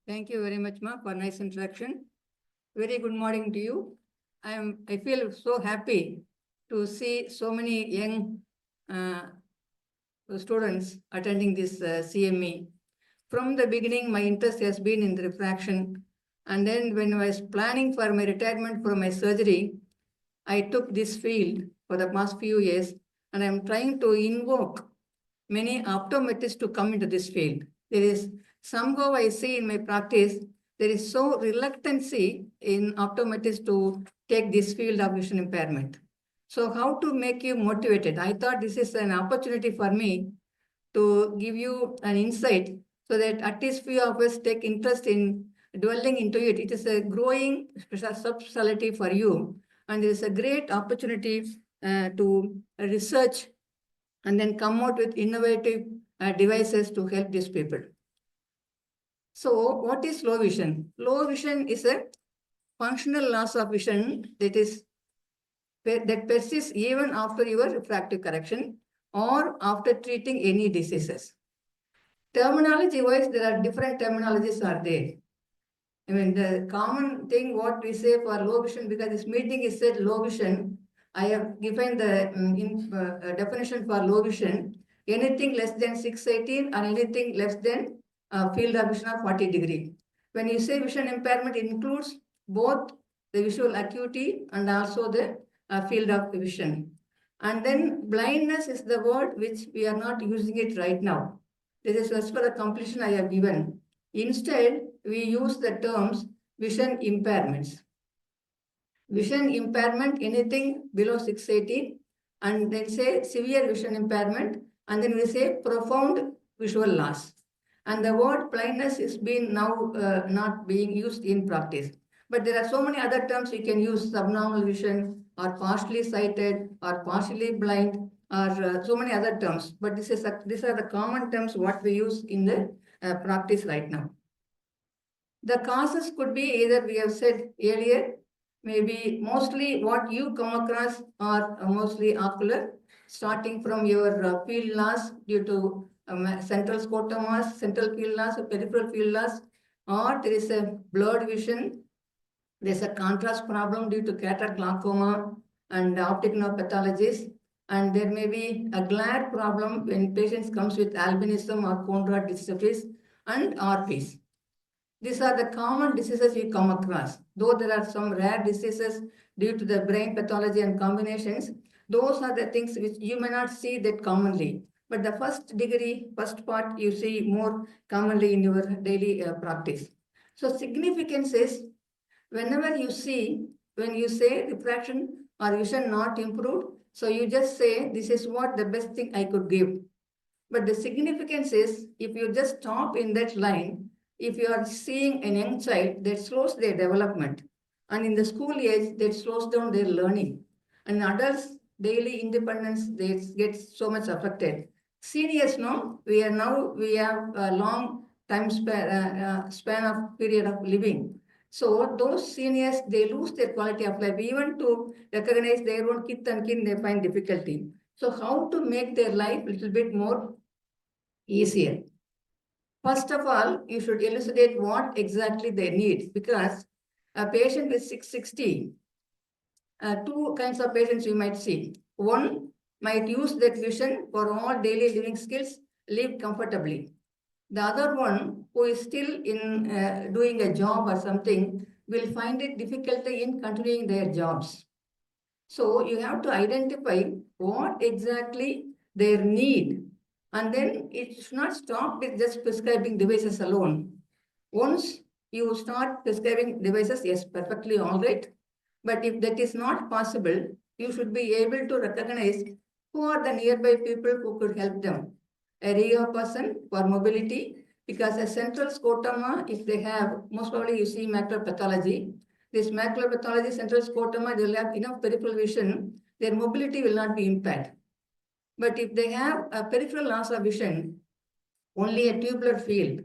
Thank you very much, Ma, for nice introduction. Very good morning to you. I feel so happy to see so many young students attending this CME. From the beginning, my interest has been in the refraction. And then when I was planning for my retirement from my surgery, I took this field for the past few years, and I'm trying to invoke many optometrists to come into this field. There is somehow I see in my practice, there is so reluctancy in optometrists to take this field of vision impairment. So how to make you motivated? I thought this is an opportunity for me to give you an insight so that at least few of us take interest in dwelling into it. It is a growing subspecialty for you, and there is a great opportunity to research and then come out with innovative devices to help these people. So what is low vision? Low vision is a functional loss of vision that persists even after your refractive correction or after treating any diseases. Terminology-wise, there are different terminologies are there. I mean, the common thing what we say for low vision, because this meeting is said low vision, I have given the definition for low vision. Anything less than 618 or anything less than field of vision of 40 degree. When you say vision impairment, it includes both the visual acuity and also the field of vision. And then blindness is the word which we are not using it right now. This is as per the completion I have given. Instead, we use the terms vision impairments. Vision impairment, anything below 618, and then say severe vision impairment, and then we say profound visual loss. And the word blindness is being now not being used in practice. But there are so many other terms you can use: subnormal vision, or partially sighted, or partially blind, or so many other terms. But these are the common terms what we use in the practice right now. The causes could be either, we have said earlier, maybe mostly what you come across are mostly ocular, starting from your field loss due to central scotomas, central field loss, or peripheral field loss, or there is a blurred vision. There's a contrast problem due to cataract glaucoma and optic nerve pathologies. And there may be a glare problem when patients comes with albinism or cone rod dystrophies and RPs. These are the common diseases you come across. Though there are some rare diseases due to the brain pathology and combinations, those are the things which you may not see that commonly. But the first part, you see more commonly in your daily practice. So significance is, whenever you see, when you say refraction or vision not improved, so you just say, this is what the best thing I could give. But the significance is, if you just stop in that line, if you are seeing a young child, that slows their development. And in the school age, that slows down their learning. And adults, daily independence, they get so much affected. Seniors, no, we have a long time span of period of living. So those seniors, they lose their quality of life. Even to recognize their own kith and kin, they find difficulty. So how to make their life a little bit more easier? First of all, you should elucidate what exactly they need, because a patient with 660, two kinds of patients you might see. One might use that vision for all daily living skills, live comfortably. The other one, who is still in doing a job or something, will find it difficulty in continuing their jobs. So you have to identify what exactly their need, and then it should not stop with just prescribing devices alone. Once you start prescribing devices, yes, perfectly all right. But if that is not possible, you should be able to recognize who are the nearby people who could help them. A rehab person for mobility, because a central scotoma, if they have, most probably you see macular pathology. This macular pathology, central scotoma, they will have enough peripheral vision, their mobility will not be impaired. But if they have a peripheral loss of vision, only a tubular field,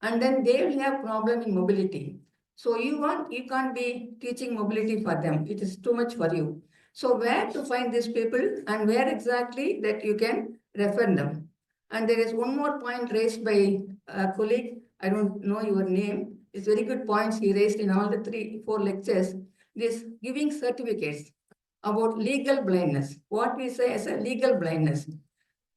and then they will have problem in mobility. So you can't be teaching mobility for them. It is too much for you. So where to find these people and where exactly that you can refer them? And there is one more point raised by a colleague, I don't know your name, it's very good points he raised in all the 3-4 lectures. This giving certificates about legal blindness, what we say as a legal blindness.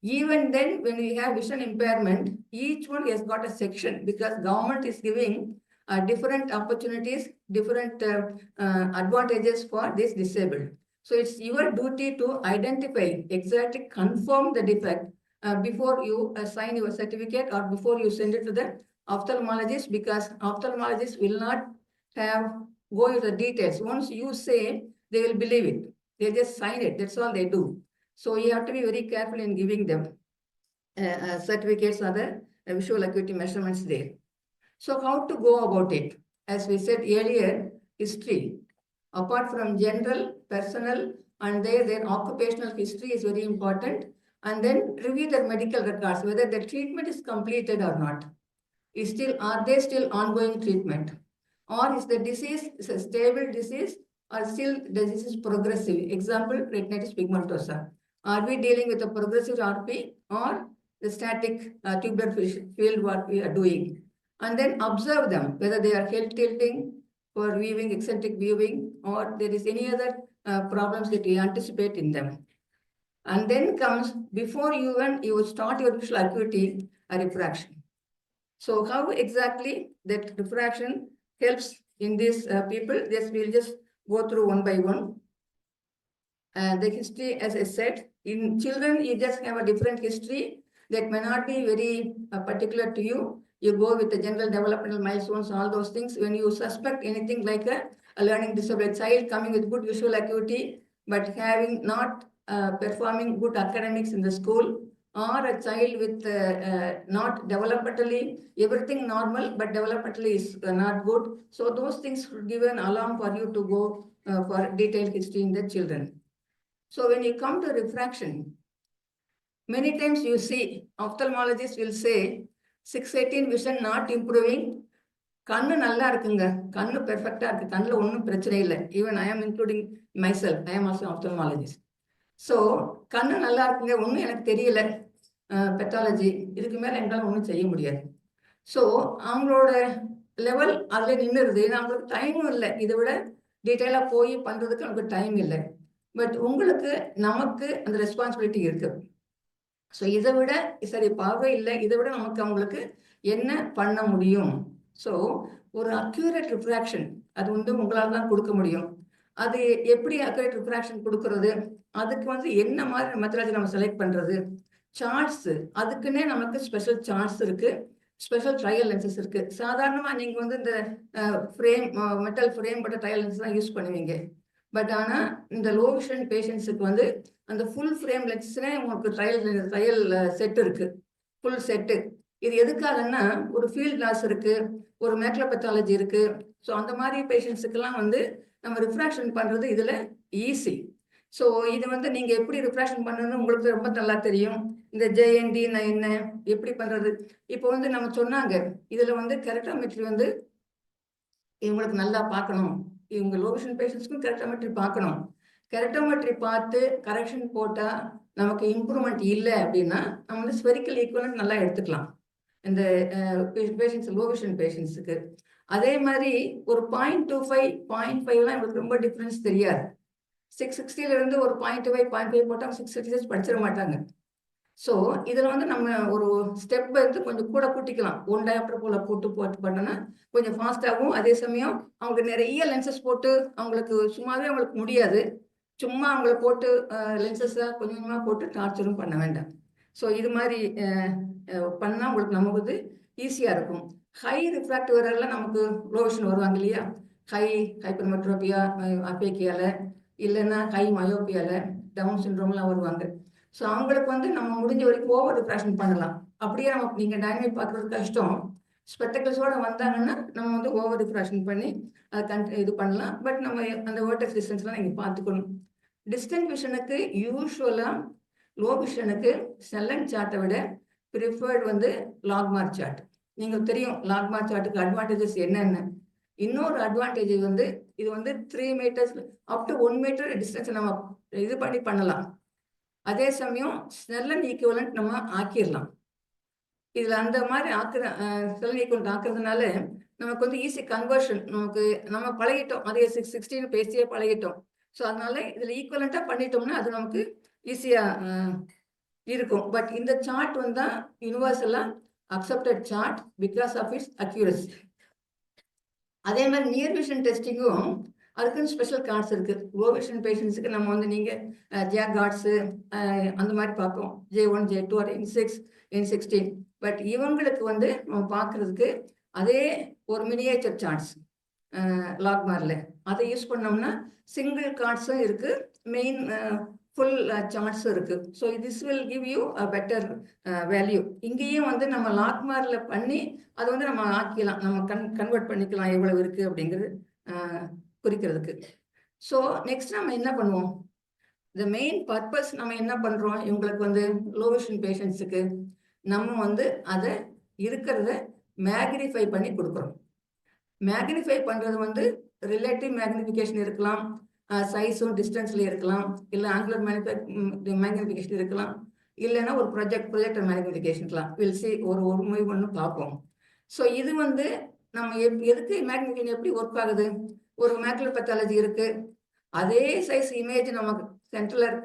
Even then, when we have vision impairment, each one has got a section because government is giving different opportunities, different advantages for this disabled. So it's your duty to identify, exactly confirm the defect before you sign your certificate or before you send it to the ophthalmologist, because ophthalmologist will not go into the details. Once you say, they will believe it. They just sign it. That's all they do. So you have to be very careful in giving them certificates or the visual acuity measurements there. So how to go about it? As we said earlier, history. Apart from general, personal, and their occupational history is very important. And then review their medical records, whether the treatment is completed or not. Are they still ongoing treatment? Or is the disease a stable disease or still the disease is progressive? Example, retinitis pigmentosa. Are we dealing with a progressive RP or the static tubular field what we are doing? And then observe them, whether they are head tilting for viewing, eccentric viewing, or there is any other problems that we anticipate in them. And then comes, before you start your visual acuity, a refraction. So how exactly that refraction helps in these people? This we'll just go through one by one. The history, as I said, in children, you just have a different history that may not be very particular to you. You go with the general developmental milestones, all those things. When you suspect anything like a learning disabled child coming with good visual acuity, but having not performing good academics in the school, or a child with not developmentally, everything normal, but developmentally is not good. So those things should give an alarm for you to go for detailed history in the children. So when you come to refraction, many times you see ophthalmologists will say 618 vision not improving. கண்ணு நல்லா இருக்குங்க, கண்ணு பெர்ஃபெக்டா இருக்கு, கண்ணுல ஒன்றும் பிரச்சனை இல்லை. Even I ஆம் இன்க்ளூடிங் மைசெல்ஃப், ஐ ஆம் ஆல்சோ ஆப்தல்மாலஜிஸ்ட். ஸோ கண்ணு நல்லா இருக்குங்க, ஒன்றும் எனக்கு தெரியல பெத்தாலஜி, இதுக்கு மேலே எங்களால் ஒன்றும் செய்ய முடியாது. ஸோ அவங்களோட லெவல் அதில் நின்றுருது. ஏன்னா அவங்களுக்கு டைமும் இல்லை, இதை விட டீட்டெயிலாக போய் பண்ணுறதுக்கு நமக்கு டைம் இல்லை. பட் உங்களுக்கு நமக்கு அந்த ரெஸ்பான்சிபிலிட்டி இருக்கு. ஸோ இதை விட சரி பார்வை இல்லை, இதை விட நமக்கு அவங்களுக்கு என்ன பண்ண முடியும்? ஸோ ஒரு அக்யூரேட் ரிஃப்ராக்ஷன் அது வந்து உங்களால் தான் கொடுக்க முடியும். அது எப்படி அக்யூரேட் ரிஃப்ராக்ஷன் கொடுக்கறது? அதுக்கு என்ன மாதிரி மெத்தடாலஜி நம்ம செலக்ட் பண்றது? சார்ட்ஸ், அதுக்குன்னே நமக்கு ஸ்பெஷல் சார்ட்ஸ் இருக்கு, ஸ்பெஷல் ட்ரையல் லென்சஸ் இருக்கு. சாதாரணமா நீங்க இந்த ஃப்ரேம், மெட்டல் ஃப்ரேம் பட்ட ட்ரையல் லென்ஸ் தான் யூஸ் பண்ணுவீங்க. பட் ஆனா இந்த லோ விஷன் பேஷண்ட்ஸுக்கு அந்த ஃபுல் ஃப்ரேம் லென்ஸ்னே உங்களுக்கு ட்ரையல் செட் இருக்கு, ஃபுல் செட்டு. இது எதுக்காகன்னா ஒரு ஃபீல்ட் கிளாஸ் இருக்கு, ஒரு மேக்ரோபெத்தாலஜி இருக்கு. ஸோ அந்த மாதிரி பேஷண்ட்ஸுக்கெல்லாம் நம்ம ரிஃப்ராக்ஷன் பண்றது இதுல ஈஸி. ஸோ இது நீங்க எப்படி ரிஃப்ராக்ஷன் பண்ணணும்னு உங்களுக்கு ரொம்ப நல்லா தெரியும். இந்த ஜேஎன்டி என்ன எப்படி பண்றது? இப்போ நம்ம சொன்னாங்க இதுல கெரட்டோமெட்ரி இவங்களுக்கு நல்லா பார்க்கணும். இவங்க லோ விஷன் பேஷண்ட்ஸ்க்கும் கெரட்டோமெட்ரி பார்க்கணும். கெரட்டோமெட்ரி பார்த்து கரெக்ஷன் போட்டா நமக்கு இம்ப்ரூவ்மெண்ட் இல்லை அப்படின்னா நம்ம ஸ்பெரிக்கல் ஈக்குவலன்ட் நல்லா எடுத்துக்கலாம் இந்த பேஷண்ட்ஸ், லோ விஷன் பேஷண்ட்ஸுக்கு. அதே மாதிரி ஒரு 0.25, 0.5 இவங்களுக்கு ரொம்ப டிஃப்ரென்ஸ் தெரியாது. 660 இருந்து ஒரு 0.25, 0.5 போட்டால் 666 படிச்சிட மாட்டாங்க. ஸோ இதில் நம்ம ஒரு ஸ்டெப் கொஞ்சம் கூட கூட்டிக்கலாம். 1 diopter போல போட்டு பண்ணோன்னா கொஞ்சம் ஃபாஸ்டாகவும், அதே சமயம் அவங்க நிறைய லென்சஸ் போட்டு அவங்களுக்கு சும்மாவே அவங்களுக்கு முடியாது. சும்மா அவங்கள போட்டு லென்சஸை கொஞ்சம் கொஞ்சமாக போட்டு டார்ச்சரும் பண்ண வேண்டாம். ஸோ இது மாதிரி பண்ணால் உங்களுக்கு நமக்கு ஈஸியாக இருக்கும். ஹை ரிஃப்ராக்டிவ் எரர்ல நமக்கு லோ விஷன் வருவாங்க இல்லையா? ஹைப்பர்மெட்ரோபியா, அப்பேக்கியால, இல்லைன்னா ஹை மயோப்பியால, டவுன் சிண்ட்ரோம்லாம் வருவாங்க. ஸோ அவங்களுக்கு நம்ம முடிஞ்ச வரைக்கும் ஓவர் ரிஃப்ராக்ஷன் பண்ணலாம். அப்படியே நீங்கள் டைனமிக் பார்க்குறது கஷ்டம், ஸ்பெக்டக்கிள்ஸோட வந்தாங்கன்னா நம்ம ஓவர் ரிஃப்ராக்ஷன் பண்ணி அதை இது பண்ணலாம். பட் நம்ம அந்த வேர்டெக்ஸ் டிஸ்டன்ஸ்லாம் நீங்கள் பார்த்துக்கணும். டிஸ்டன்ட் விஷனுக்கு யூஸ்வலாக லோ விஷனுக்கு ஸ்னெல்லன் சார்ட்டை விட ப்ரிஃபர்டு லாக்மார்க் சார்ட். நீங்கள் தெரியும் லாக்மார்க் சார்ட்டுக்கு அட்வான்டேஜஸ் என்னென்ன. இன்னொரு அட்வான்டேஜ் இது 3 meters up to 1 meter distance நம்ம இது பண்ணலாம். அதே சமயம் ஸ்னெல்லன் ஈக்குவலன்ட் நம்ம ஆக்கிடலாம். இதுல அந்த மாதிரி சிலனை கொண்டு ஆக்குறதுனால நமக்கு வந்து ஈஸி கன்வர்ஷன், நம்ம பழகிட்டோம், அதே 16 பேசியே பழகிட்டோம். ஸோ அதனால இதுல ஈக்குவலண்டா பண்ணிட்டோம்னா அது நமக்கு ஈஸியா இருக்கும். பட் இந்த சார்ட் வந்து யூனிவர்சலா accepted chart because of its accuracy. அதே மாதிரி நியர் விஷன் டெஸ்டிங்கும் அதுக்குன்னு ஸ்பெஷல் கார்ட்ஸ் இருக்கு. லோ விஷன் பேஷண்ட்ஸுக்கு நம்ம வந்து நீங்க ஜேக் கார்ட்ஸ் அந்த மாதிரி பார்ப்போம், J1, J2 R N6, N16. But இவங்களுக்கு வந்து நம்ம பார்க்கறதுக்கு அதே ஒரு மினியேச்சர் சார்ட்ஸ் லாக்மார்ல அதை யூஸ் பண்ணோம்னா சிங்கிள் கார்ட்ஸும் இருக்கு, மெயின் ஃபுல் சார்ட்ஸும் இருக்கு. So this will give you a better value. இங்கேயும் வந்து நம்ம லாக்மார்ல பண்ணி அதை வந்து நம்ம ஆக்கிக்கலாம், நம்ம கன்வெர்ட் பண்ணிக்கலாம் எவ்வளவு இருக்கு அப்படிங்கிறது குறிக்கிறதுக்கு. ஸோ நெக்ஸ்ட் நம்ம என்ன பண்ணுவோம், த மெயின் பர்பஸ் நம்ம என்ன பண்றோம், இவங்களுக்கு வந்து லோ விஷன் பேஷண்ட்ஸுக்கு நம்ம வந்து அதை இருக்கிறத மேக்னிஃபை பண்ணி கொடுக்குறோம். மேக்னிஃபை பண்றது வந்து ரிலேட்டிவ் மேக்னிஃபிகேஷன் இருக்கலாம், சைஸும் டிஸ்டன்ஸ்ல இருக்கலாம், இல்லை ஆங்குலர் மேக்னிஃபிகேஷன் இருக்கலாம், இல்லைன்னா ஒரு ப்ரொஜெக்டர் மேக்னிஃபிகேஷன் இருக்கலாம். வில் சி ஒரு ஒன்று பார்ப்போம். ஸோ இது வந்து நம்ம எதுக்கு மேக்னிஃபிகேஷன் எப்படி ஒர்க் ஆகுது, ஒரு மேக்குலர் பெத்தாலஜி இருக்கு, அதே சைஸ் இமேஜ் நமக்கு சென்ட்ரல்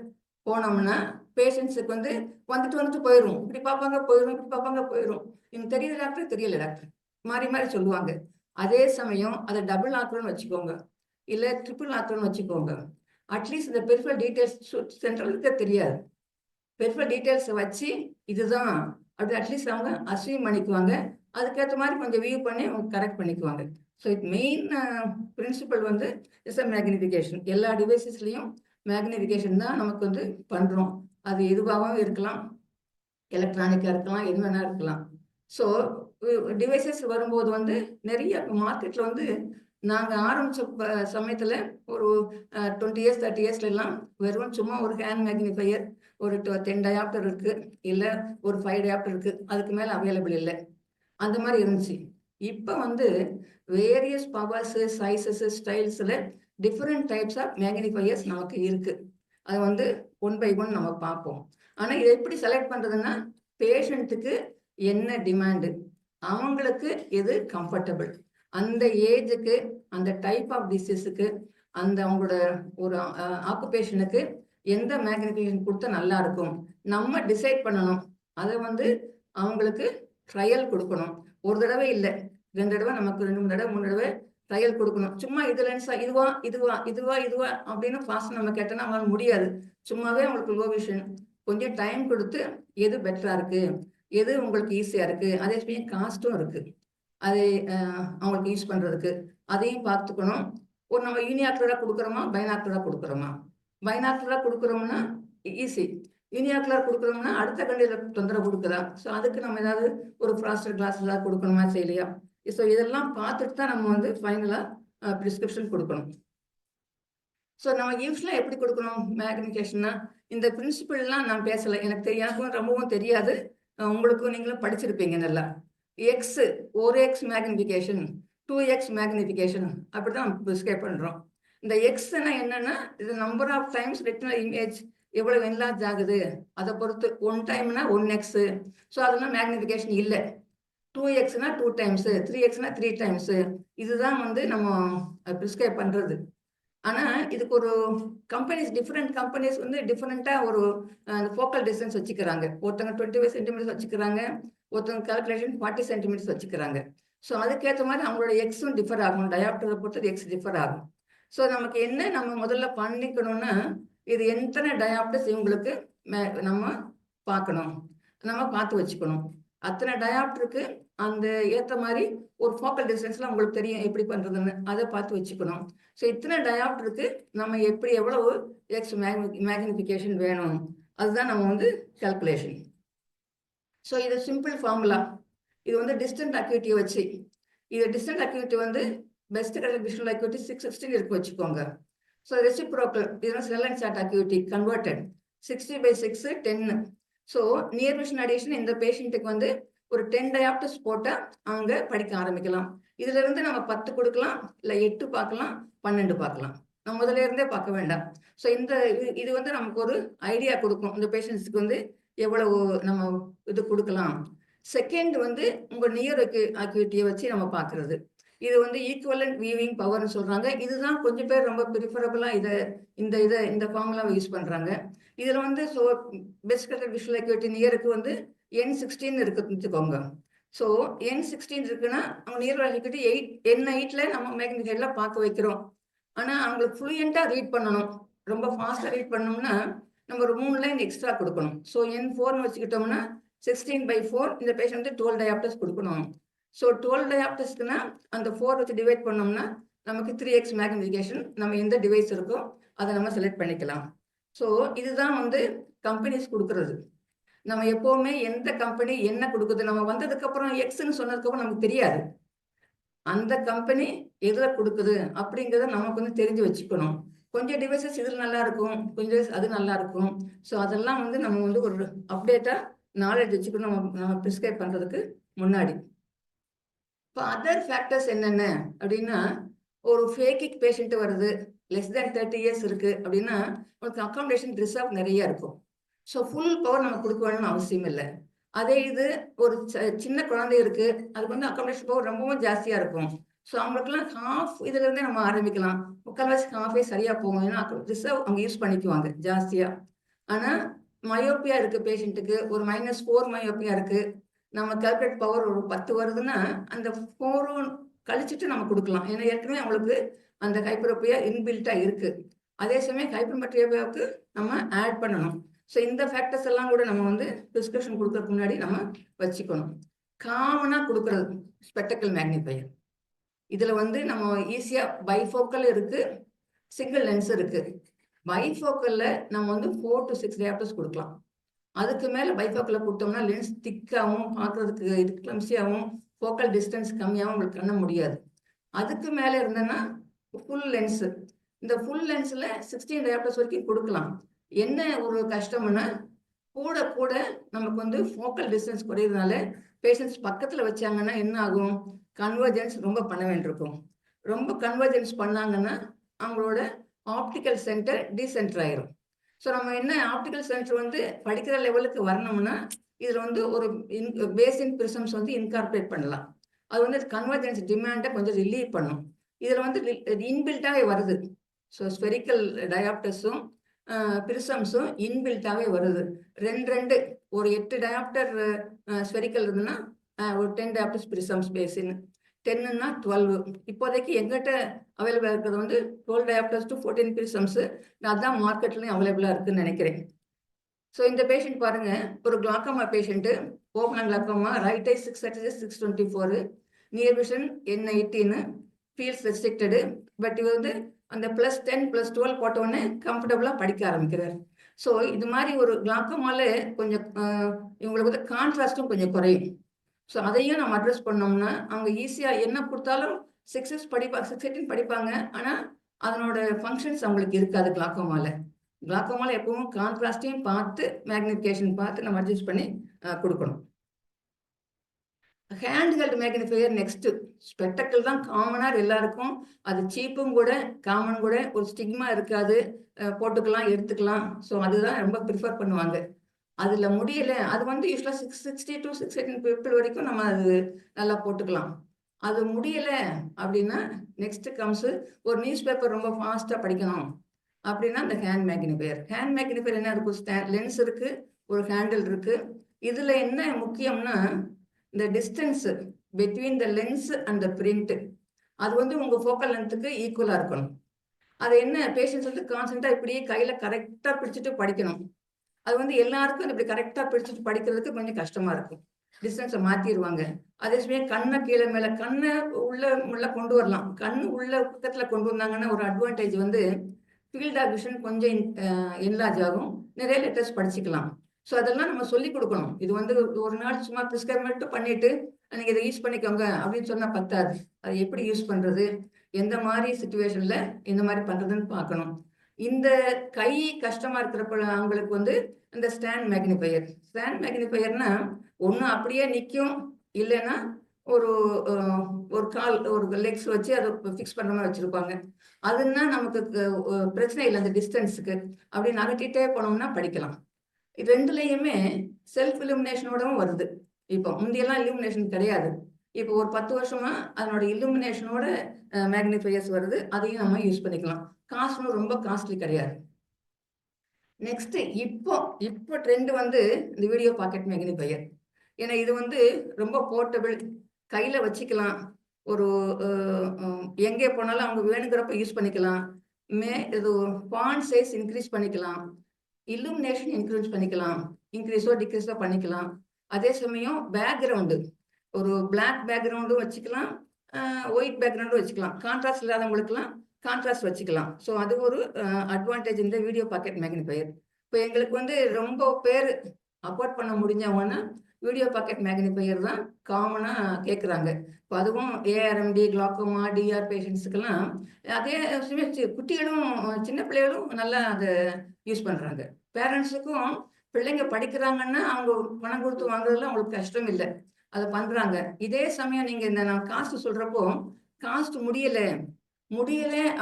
போனோம்னா பேஷண்ட்ஸுக்கு வந்து வந்துட்டு போயிடும், இப்படி பார்ப்பாங்க போயிடும், இப்படி பார்ப்பாங்க போயிடும், எனக்கு தெரியுது டாக்டர், தெரியல டாக்டர், மாறி மாறி சொல்லுவாங்க. அதே சமயம் அதை டபுள் ஆக்குறோன்னு வச்சுக்கோங்க, இல்லை ட்ரிபிள் ஆக்குறோன்னு வச்சுக்கோங்க, அட்லீஸ்ட் இந்த பெரிஃபரல் டீட்டெயில்ஸ் சென்ட்ரலுக்கு தெரியாது. பெரிஃபரல் டீட்டெயில்ஸை வச்சு இதுதான் அப்படி அட்லீஸ்ட் அவங்க அசீவ் பண்ணிக்குவாங்க, அதுக்கேற்ற மாதிரி கொஞ்சம் வியூ பண்ணி அவங்க கரெக்ட் பண்ணிக்குவாங்க. ஸோ இட் மெயின் பிரின்சிபல் வந்து இஸ் அ மேக்னிஃபிகேஷன். எல்லா டிவைசஸ்லையும் மேக்னிஃபிகேஷன் தான் நமக்கு வந்து பண்ணுறோம். அது எதுவாகவும் இருக்கலாம், எலக்ட்ரானிக்காக இருக்கலாம், எது வேணா இருக்கலாம். ஸோ டிவைசஸ் வரும்போது வந்து நிறைய மார்க்கெட்டில் வந்து நாங்கள் ஆரம்பித்த சமயத்தில் ஒரு 20 years 30 years எல்லாம் வெறும் சும்மா ஒரு ஹேண்ட் மேக்னிஃபையர், ஒரு 10 டயாப்டர் இருக்கு, இல்லை ஒரு 5 டயாப்டர் இருக்கு, அதுக்கு மேலே அவைலபிள் இல்லை, அந்த மாதிரி இருந்துச்சு. இப்போ வந்து வேரியஸ் பவர்ஸ், சைஸஸ், ஸ்டைல்ஸில் டிஃப்ரெண்ட் டைப்ஸ் ஆஃப் மேக்னிஃபையர்ஸ் நமக்கு இருக்கு. அது வந்து 1 by 1 நம்ம பார்ப்போம். ஆனால் இதை எப்படி செலக்ட் பண்ணுறதுன்னா பேஷண்ட்டுக்கு என்ன டிமாண்டு, அவங்களுக்கு எது கம்ஃபர்டபுள், அந்த ஏஜுக்கு, அந்த டைப் ஆஃப் டிசீஸுக்கு, அந்த அவங்களோட ஒரு ஆக்குபேஷனுக்கு எந்த மேக்னிஃபிகேஷன் கொடுத்தா நல்லா இருக்கும் நம்ம டிசைட் பண்ணணும். அதை வந்து அவங்களுக்கு ட்ரையல் கொடுக்கணும். ஒரு தடவை இல்லை, 2 தடவை, நமக்கு 2 3 தடவை 3 தடவை ட்ரையல் கொடுக்கணும். சும்மா இது லென்ஸா, இதுவா இதுவா இதுவா இதுவா அப்படின்னு ஃபாஸ்ட் நம்ம கேட்டோம்னா அவங்களால முடியாது. சும்மாவே அவங்களுக்கு லோ விஷன், கொஞ்சம் டைம் கொடுத்து எது பெட்டரா இருக்கு, எது உங்களுக்கு ஈஸியா இருக்கு, அதே சமயம் காஸ்ட்டும் இருக்கு, அதை அவங்களுக்கு யூஸ் பண்றதுக்கு அதையும் பார்த்துக்கணும். ஒரு நம்ம யூனியாக்குலரா கொடுக்குறோமா, பைனாக்குலரா கொடுக்குறோமா. பைனாக்குலரா கொடுக்குறோம்னா ஈஸி, யூனியாக்குலர் கொடுக்குறோம்னா அடுத்த கண்டியில் தொந்தரவு கொடுக்குதா, ஸோ அதுக்கு நம்ம ஏதாவது ஒரு ஃப்ராஸ்டர் கிளாஸ் ஏதாவது கொடுக்கணுமா செய்யலையா. ஸோ இதெல்லாம் பார்த்துட்டு தான் நம்ம வந்து ஃபைனலாக ப்ரிஸ்கிரிப்ஷன் கொடுக்கணும். ஸோ நம்ம யூஸ்வலாக எப்படி கொடுக்கணும் மேக்னிஃபிகேஷன்னா, இந்த பிரின்சிபிள்லாம் நான் பேசலை, எனக்கும் ரொம்பவும் தெரியாது, உங்களுக்கும் நீங்களும் படிச்சிருப்பீங்க நல்லா. எக்ஸ், ஒரு எக்ஸ் மேக்னிஃபிகேஷன், 2x மேக்னிஃபிகேஷன் அப்படி தான் ப்ரிஸ்கிரைப் பண்ணுறோம். இந்த எக்ஸ்னா என்னன்னா, இது number of times retinal image எவ்வளவு என்லார்ஜ் ஆகுது அதை பொறுத்து. 1 டைம்னா 1x, ஸோ அதெல்லாம் மேக்னிஃபிகேஷன் இல்லை. 2xனா 2 times, 3xனா 3 times, இதுதான் வந்து நம்ம ப்ரிஸ்கிரைப் பண்றது. ஆனா இதுக்கு ஒரு கம்பெனிஸ், டிஃப்ரெண்ட் கம்பெனிஸ் வந்து டிஃப்ரெண்டா ஒரு ஃபோக்கல் டிஸ்டன்ஸ் வச்சுக்கிறாங்க. ஒருத்தவங்க 25 சென்டிமீட்டர்ஸ் வச்சுக்கிறாங்க, ஒருத்தவங்க கால்குலேஷன் 40 சென்டிமீட்டர்ஸ் வச்சுக்கிறாங்க. ஸோ அதுக்கேற்ற மாதிரி அவங்களோட எக்ஸும் டிஃபர் ஆகும், டயாப்டரை பொறுத்து எக்ஸ் டிஃபர் ஆகும். ஸோ நமக்கு என்ன நம்ம முதல்ல பண்ணிக்கணும்னா, இது எத்தனை டயாப்டர்ஸ் இவங்களுக்கு நம்ம பார்க்கணும், நம்ம பார்த்து வச்சுக்கணும். அத்தனை டயாப்டருக்கு அந்த ஏற்ற மாதிரி ஒரு ஃபோக்கல் டிஸ்டன்ஸ்ல உங்களுக்கு தெரியும் எப்படி பண்றதுன்னு, அதை பார்த்து வச்சுக்கணும். ஸோ இத்தனை டயாப்டருக்கு நம்ம எப்படி எவ்வளவு எக்ஸ் மேக்னிஃபிகேஷன் வேணும், அதுதான் நம்ம வந்து கால்குலேஷன். ஸோ இது சிம்பிள் ஃபார்முலா. இது வந்து டிஸ்டன்ட் அக்யூட்டியை வச்சு, இது டிஸ்டன்ட் அக்யூட்டி வந்து பெஸ்ட் விஷுவல் அக்யூட்டி 616 இருக்கு வச்சுக்கோங்க. ஸோ ரெசிப்ரோக்கல் இதுனா Snell and chart acuity converted 60/6 10. So near vision addition இந்த பேஷண்ட்டுக்கு வந்து ஒரு 10 டயாப்டர்ஸ் போட்டால் அவங்க படிக்க ஆரம்பிக்கலாம். இதுல இருந்து நம்ம 10 கொடுக்கலாம், இல்லை 8 பார்க்கலாம், 12 பார்க்கலாம், நம்ம முதல்ல இருந்தே பார்க்க வேண்டாம். ஸோ இது வந்து நமக்கு ஒரு ஐடியா கொடுக்கும், இந்த பேஷண்ட்ஸுக்கு வந்து எவ்வளவு நம்ம இது கொடுக்கலாம். செகண்ட் வந்து உங்க நியர் அக்யூட்டியை வச்சு நம்ம பார்க்கறது. இது வந்து ஈக்குவலன்ட் வியூவிங் பவர்னு சொல்றாங்க. இதுதான் கொஞ்சம் பேர் ரொம்ப ப்ரிஃபரபிளா இந்த ஃபார்முலாவை யூஸ் பண்றாங்க. இதுல வந்து பெஸ்ட் கரெக்டட் விஷுவல் அக்யூட்டி நியருக்கு வந்து N16 இருக்குன்னு வச்சுக்கோங்க. ஸோ N16 இருக்குன்னா அவங்க நியர் அக்யூட்டி N8ல நம்ம மேக்னிஃபையர்ல பார்க்க வைக்கிறோம். ஆனா அவங்களுக்கு ஃப்ளூயண்டா ரீட் பண்ணணும், ரொம்ப ஃபாஸ்டா ரீட் பண்ணோம்னா நம்ம ஒரு 3 லைன் எக்ஸ்ட்ரா கொடுக்கணும். ஸோ N4ன்னு வச்சுக்கிட்டோம்னா 16/4 இந்த பேஷண்ட் வந்து 12 டயாப்டர்ஸ் கொடுக்கணும். ஸோ 12 டயாப்டர்ஸ்க்குன்னா அந்த 4 வச்சு டிவைட் பண்ணோம்னா நமக்கு 3x மேக்னிஃபிகேஷன் நம்ம எந்த டிவைஸ் இருக்கோ அதை நம்ம செலக்ட் பண்ணிக்கலாம். ஸோ இதுதான் வந்து கம்பெனிஸ் கொடுக்கறது. நம்ம எப்பவுமே எந்த கம்பெனி என்ன கொடுக்குது, நம்ம வந்ததுக்கு அப்புறம் எக்ஸ்ன்னு சொன்னதுக்கு அப்புறம் நமக்கு தெரியாது அந்த கம்பெனி எதுல கொடுக்குது அப்படிங்கிறத நமக்கு வந்து தெரிஞ்சு வச்சுக்கணும். கொஞ்சம் டிவைசஸ் இதில் நல்லா இருக்கும், கொஞ்சம் டிவைஸ் அது நல்லா இருக்கும். ஸோ அதெல்லாம் வந்து நம்ம வந்து ஒரு அப்டேட்டா நாலேஜ் வச்சுக்கணும் நம்ம ப்ரிஸ்கிரைப் பண்றதுக்கு முன்னாடி. இப்போ அதர் ஃபேக்டர்ஸ் என்னென்ன அப்படின்னா, ஒரு ஃபேக்கிக் பேஷண்ட் வருது, லெஸ் தேன் 30 இயர்ஸ் இருக்கு அப்படின்னா உங்களுக்கு அக்காமடேஷன் ரிசர்வ் நிறைய இருக்கும். ஸோ ஃபுல் பவர் நம்ம கொடுக்க வேணும்னு அவசியம் இல்லை. அதே இது ஒரு சின்ன குழந்தை இருக்கு, அதுக்கு வந்து அக்காமடேஷன் பவர் ரொம்பவும் ஜாஸ்தியா இருக்கும். ஸோ அவங்களுக்குலாம் ஹாஃப் இதுல இருந்தே நம்ம ஆரம்பிக்கலாம். முக்கால்வாசி ஹாஃபே சரியா போகும், ஏன்னா ரிசர்வ் அவங்க யூஸ் பண்ணிக்குவாங்க ஜாஸ்தியா. ஆனா மயோப்பியா இருக்கு பேஷண்ட்டுக்கு, ஒரு -4 மயோப்பியா இருக்கு, நம்ம கால்குலேட் பவர் ஒரு 10 வருதுன்னா அந்த 4 கழிச்சுட்டு நம்ம கொடுக்கலாம். ஏன்னா ஏற்கனவே அவங்களுக்கு அந்த ஹைப்பரோப்பியா இன்பில்ட்டா இருக்கு. அதே சமயம் ஹைப்பர்மெட்ரியோபியாவுக்கு நம்ம ஆட் பண்ணணும். ஸோ இந்த ஃபேக்டர்ஸ் எல்லாம் கூட நம்ம வந்து ப்ரிஸ்கிரிப்ஷன் கொடுக்கறதுக்கு முன்னாடி நம்ம வச்சுக்கணும். காமனா கொடுக்கறது ஸ்பெக்டக்கல் மேக்னிஃபையர். இதுல வந்து நம்ம ஈஸியா பைஃபோக்கல் இருக்கு, சிங்கிள் லென்ஸ் இருக்கு. பைஃபோக்கல்ல நம்ம வந்து 4 to 6 டயாப்டர்ஸ் கொடுக்கலாம். அதுக்கு மேல பைஃபோக்கல்ல கொடுத்தோம்னா லென்ஸ் திக்காகவும் பார்க்கறதுக்கு கிளம்சியாகவும் ஃபோக்கல் டிஸ்டன்ஸ் கம்மியாகவும் உங்களுக்கு பண்ண முடியாது. அதுக்கு மேல இருந்தேன்னா ஃபுல் லென்ஸ், இந்த ஃபுல் லென்ஸ்ல 16 டயாப்டர்ஸ் வரைக்கும் கொடுக்கலாம். என்ன ஒரு கஷ்டம்னா கூட கூட நமக்கு வந்து ஃபோக்கல் டிஸ்டன்ஸ் குறையிறதுனால பேஷண்ட்ஸ் பக்கத்துல வச்சாங்கன்னா என்ன ஆகும், கன்வர்ஜென்ஸ் ரொம்ப பண்ண வேண்டியிருக்கும். ரொம்ப கன்வர்ஜென்ஸ் பண்ணாங்கன்னா அவங்களோட ஆப்டிக்கல் சென்டர் டீசென்டர் ஆயிரும். ஸோ நம்ம என்ன ஆப்டிக்கல் சென்டர் வந்து படிக்கிற லெவலுக்கு வரணும்னா இதுல வந்து ஒரு பேசின் பிரிசம்ஸ் வந்து இன்கார்பரேட் பண்ணலாம். அது வந்து கன்வர்ஜென்ஸ் டிமாண்டை கொஞ்சம் ரிலீவ் பண்ணும். இதுல வந்து இன்பில்ட்டாவே வருது. ஸோ ஸ்பெரிக்கல் டயாப்டர்ஸும் பிரிசம்ஸும் இன்பில்ட்டாவே வருது. ரெண்டு ஒரு 8 டயாப்டர் ஸ்பெரிக்கல் இருந்ததுன்னா ஒரு 10 டயாப்டர்ஸ் பிரிசம்ஸ் பேசின், 10ன்னா 12. இப்போதைக்கு எங்கிட்ட அவைலபிளா இருக்கிறது வந்து 12 டயாப்டர்ஸ் to 14 பிரிசம்ஸ். அதான் மார்க்கெட்லயும் அவைலபிளா இருக்குன்னு நினைக்கிறேன். ஸோ இந்த பேஷண்ட் பாருங்க, ஒரு glaucoma patient, open glaucoma, right I 636 624, near vision N18, fields restricted. But இது வந்து அந்த +10 +12 போட்டோடனே கம்ஃபர்டபுளா படிக்க ஆரம்பிக்கிறார். ஸோ இது மாதிரி ஒரு கிளாக்கோமால கொஞ்சம் இவங்களுக்கு வந்து கான்ட்ராஸ்டும் கொஞ்சம் குறையும். ஸோ அதையும் நம்ம அட்ரஸ் பண்ணோம்னா அவங்க ஈஸியா என்ன கொடுத்தாலும் 618 படிப்பாங்க. ஆனா அதனோட ஃபங்க்ஷன்ஸ் அவங்களுக்கு இருக்காது கிளாக்கோமால. கிளாக்கோமால எப்பவும் கான்ட்ராஸ்டையும் பார்த்து மேக்னிஃபிகேஷன் பார்த்து நம்ம அட்ஜஸ்ட் பண்ணி கொடுக்கணும். Hand held magnifier next. Spectacle தான் காமனா எல்லாருக்கும், அது சீப்பும் கூட, காமன் கூட, ஒரு ஸ்டிக்மா இருக்காது, போட்டுக்கலாம் எடுத்துக்கலாம். ஸோ அதுதான் ரொம்ப ப்ரிஃபர் பண்ணுவாங்க. அதுல முடியல, அது வந்து யூஸ்வலா 660 to 618 பீப்புள் வரைக்கும் நம்ம அது நல்லா போட்டுக்கலாம். அது முடியல அப்படின்னா நெக்ஸ்ட் கம்ஸ் ஒரு நியூஸ் பேப்பர் ரொம்ப ஃபாஸ்டா படிக்கணும் அப்படின்னா இந்த ஹேண்ட் மேக்னிஃபையர். ஹேண்ட் மேக்னிஃபையர் என்ன இருக்கும், லென்ஸ் இருக்கு, ஒரு ஹேண்டில் இருக்கு. இதுல என்ன முக்கியம்னா இந்த distance between the lens and the print, அது வந்து உங்க ஃபோக்கல் லென்த்துக்கு ஈக்குவலா இருக்கணும். அது என்ன பேஷண்ட்ஸ் வந்து கான்சென்ட்ரா இப்படியே கையில கரெக்டா பிடிச்சிட்டு படிக்கணும். அது வந்து எல்லாருக்கும் இப்படி கரெக்டா பிடிச்சிட்டு படிக்கிறதுக்கு கொஞ்சம் கஷ்டமா இருக்கும், டிஸ்டன்ஸை மாத்திடுவாங்க. அதே சமயம் கண்ணை கீழே மேல, கண்ணை உள்ள கொண்டு வரலாம். கண்ணு உள்ள பக்கத்துல கொண்டு வந்தாங்கன்னா ஒரு அட்வான்டேஜ் வந்து ஃபீல்ட் ஆஃப் விஷன் கொஞ்சம் என்லார்ஜ் ஆகும், நிறைய லெட்டர்ஸ் படிச்சுக்கலாம். ஸோ அதெல்லாம் நம்ம சொல்லி கொடுக்கணும். இது வந்து ஒரு நாள் சும்மா ப்ரிஸ்கிரைப் மட்டும் பண்ணிட்டு நீங்க இதை யூஸ் பண்ணிக்கோங்க அப்படின்னு சொன்னா பத்தாது. அதை எப்படி யூஸ் பண்றது, எந்த மாதிரி சுச்சுவேஷன்ல எந்த மாதிரி பண்றதுன்னு பார்க்கணும். இந்த கை கஷ்டமா இருக்கிறப்ப அவங்களுக்கு வந்து இந்த ஸ்டாண்ட் மேக்னிஃபையர்னா ஒண்ணு அப்படியே நிற்கும், இல்லைன்னா ஒரு ஒரு கால் ஒரு லெக்ஸ் வச்சு அதை ஃபிக்ஸ் பண்ண மாதிரி வச்சிருப்பாங்க. அதுன்னா நமக்கு பிரச்சனை இல்லை, அந்த டிஸ்டன்ஸுக்கு அப்படி நகட்டிட்டே போனோம்னா படிக்கலாம். ரெண்டுலையுமே செல்ஃப் இலுமினேஷனோடவும் வருது. இப்போ முந்தையெல்லாம் இல்லுமினேஷன் கிடையாது. இப்போ ஒரு 10 வருஷமா அதனோட இல்லுமினேஷனோட மேக்னிஃபையர்ஸ் வருது. அதையும் நம்ம யூஸ் பண்ணிக்கலாம். காஸ்ட்டும் ரொம்ப காஸ்ட்லி கிடையாது. நெக்ஸ்ட் இப்போ இப்போ ட்ரெண்ட் வந்து இந்த வீடியோ பாக்கெட் மேக்னிஃபையர். ஏன்னா இது வந்து ரொம்ப போர்ட்டபிள், கையில வச்சுக்கலாம். ஒரு எங்கே போனாலும் அவங்க வேணுங்கிறப்ப யூஸ் பண்ணிக்கலாம். இது ஃபாண்ட் சைஸ் இன்க்ரீஸ் பண்ணிக்கலாம், இல்லுமினேஷன் இன்க்ரீஸ் பண்ணிக்கலாம், இன்க்ரீஸோ டிக்ரீஸோ பண்ணிக்கலாம். அதே சமயம் பேக்ரவுண்டு ஒரு பிளாக் பேக்ரவுண்டும் வச்சுக்கலாம், ஒயிட் பேக்ரவுண்டும் வச்சுக்கலாம். கான்ட்ராஸ்ட் இல்லாதவங்களுக்குலாம் கான்ட்ராஸ்ட் வச்சுக்கலாம். ஸோ அது ஒரு அட்வான்டேஜ் இந்த வீடியோ பாக்கெட் மேக்னிஃபையர். இப்போ எங்களுக்கு வந்து ரொம்ப பேர் அஃபோர்ட் பண்ண முடிஞ்சவங்கன்னா வீடியோ பாக்கெட் மேக்னிஃபையர் தான் காமனாக கேட்குறாங்க. இப்போ அதுவும் ஏஆர்எம்டி, கிளாக்கோமா, டிஆர் பேஷண்ட்ஸுக்கெல்லாம் அதே குட்டிகளும் சின்ன பிள்ளைகளும் நல்லா அதை யூஸ் பண்ணுறாங்க. பேரண்ட்ஸுக்கும் பிள்ளைங்க படிக்கிறாங்கன்னா அவங்க பணம் கொடுத்து வாங்குறதுல அவங்களுக்கு கஷ்டம் இல்லை, அதை பண்ணுறாங்க. இதே சமயம் நீங்கள் இந்த நான் காஸ்ட் சொல்கிறப்போ காஸ்ட் முடியலை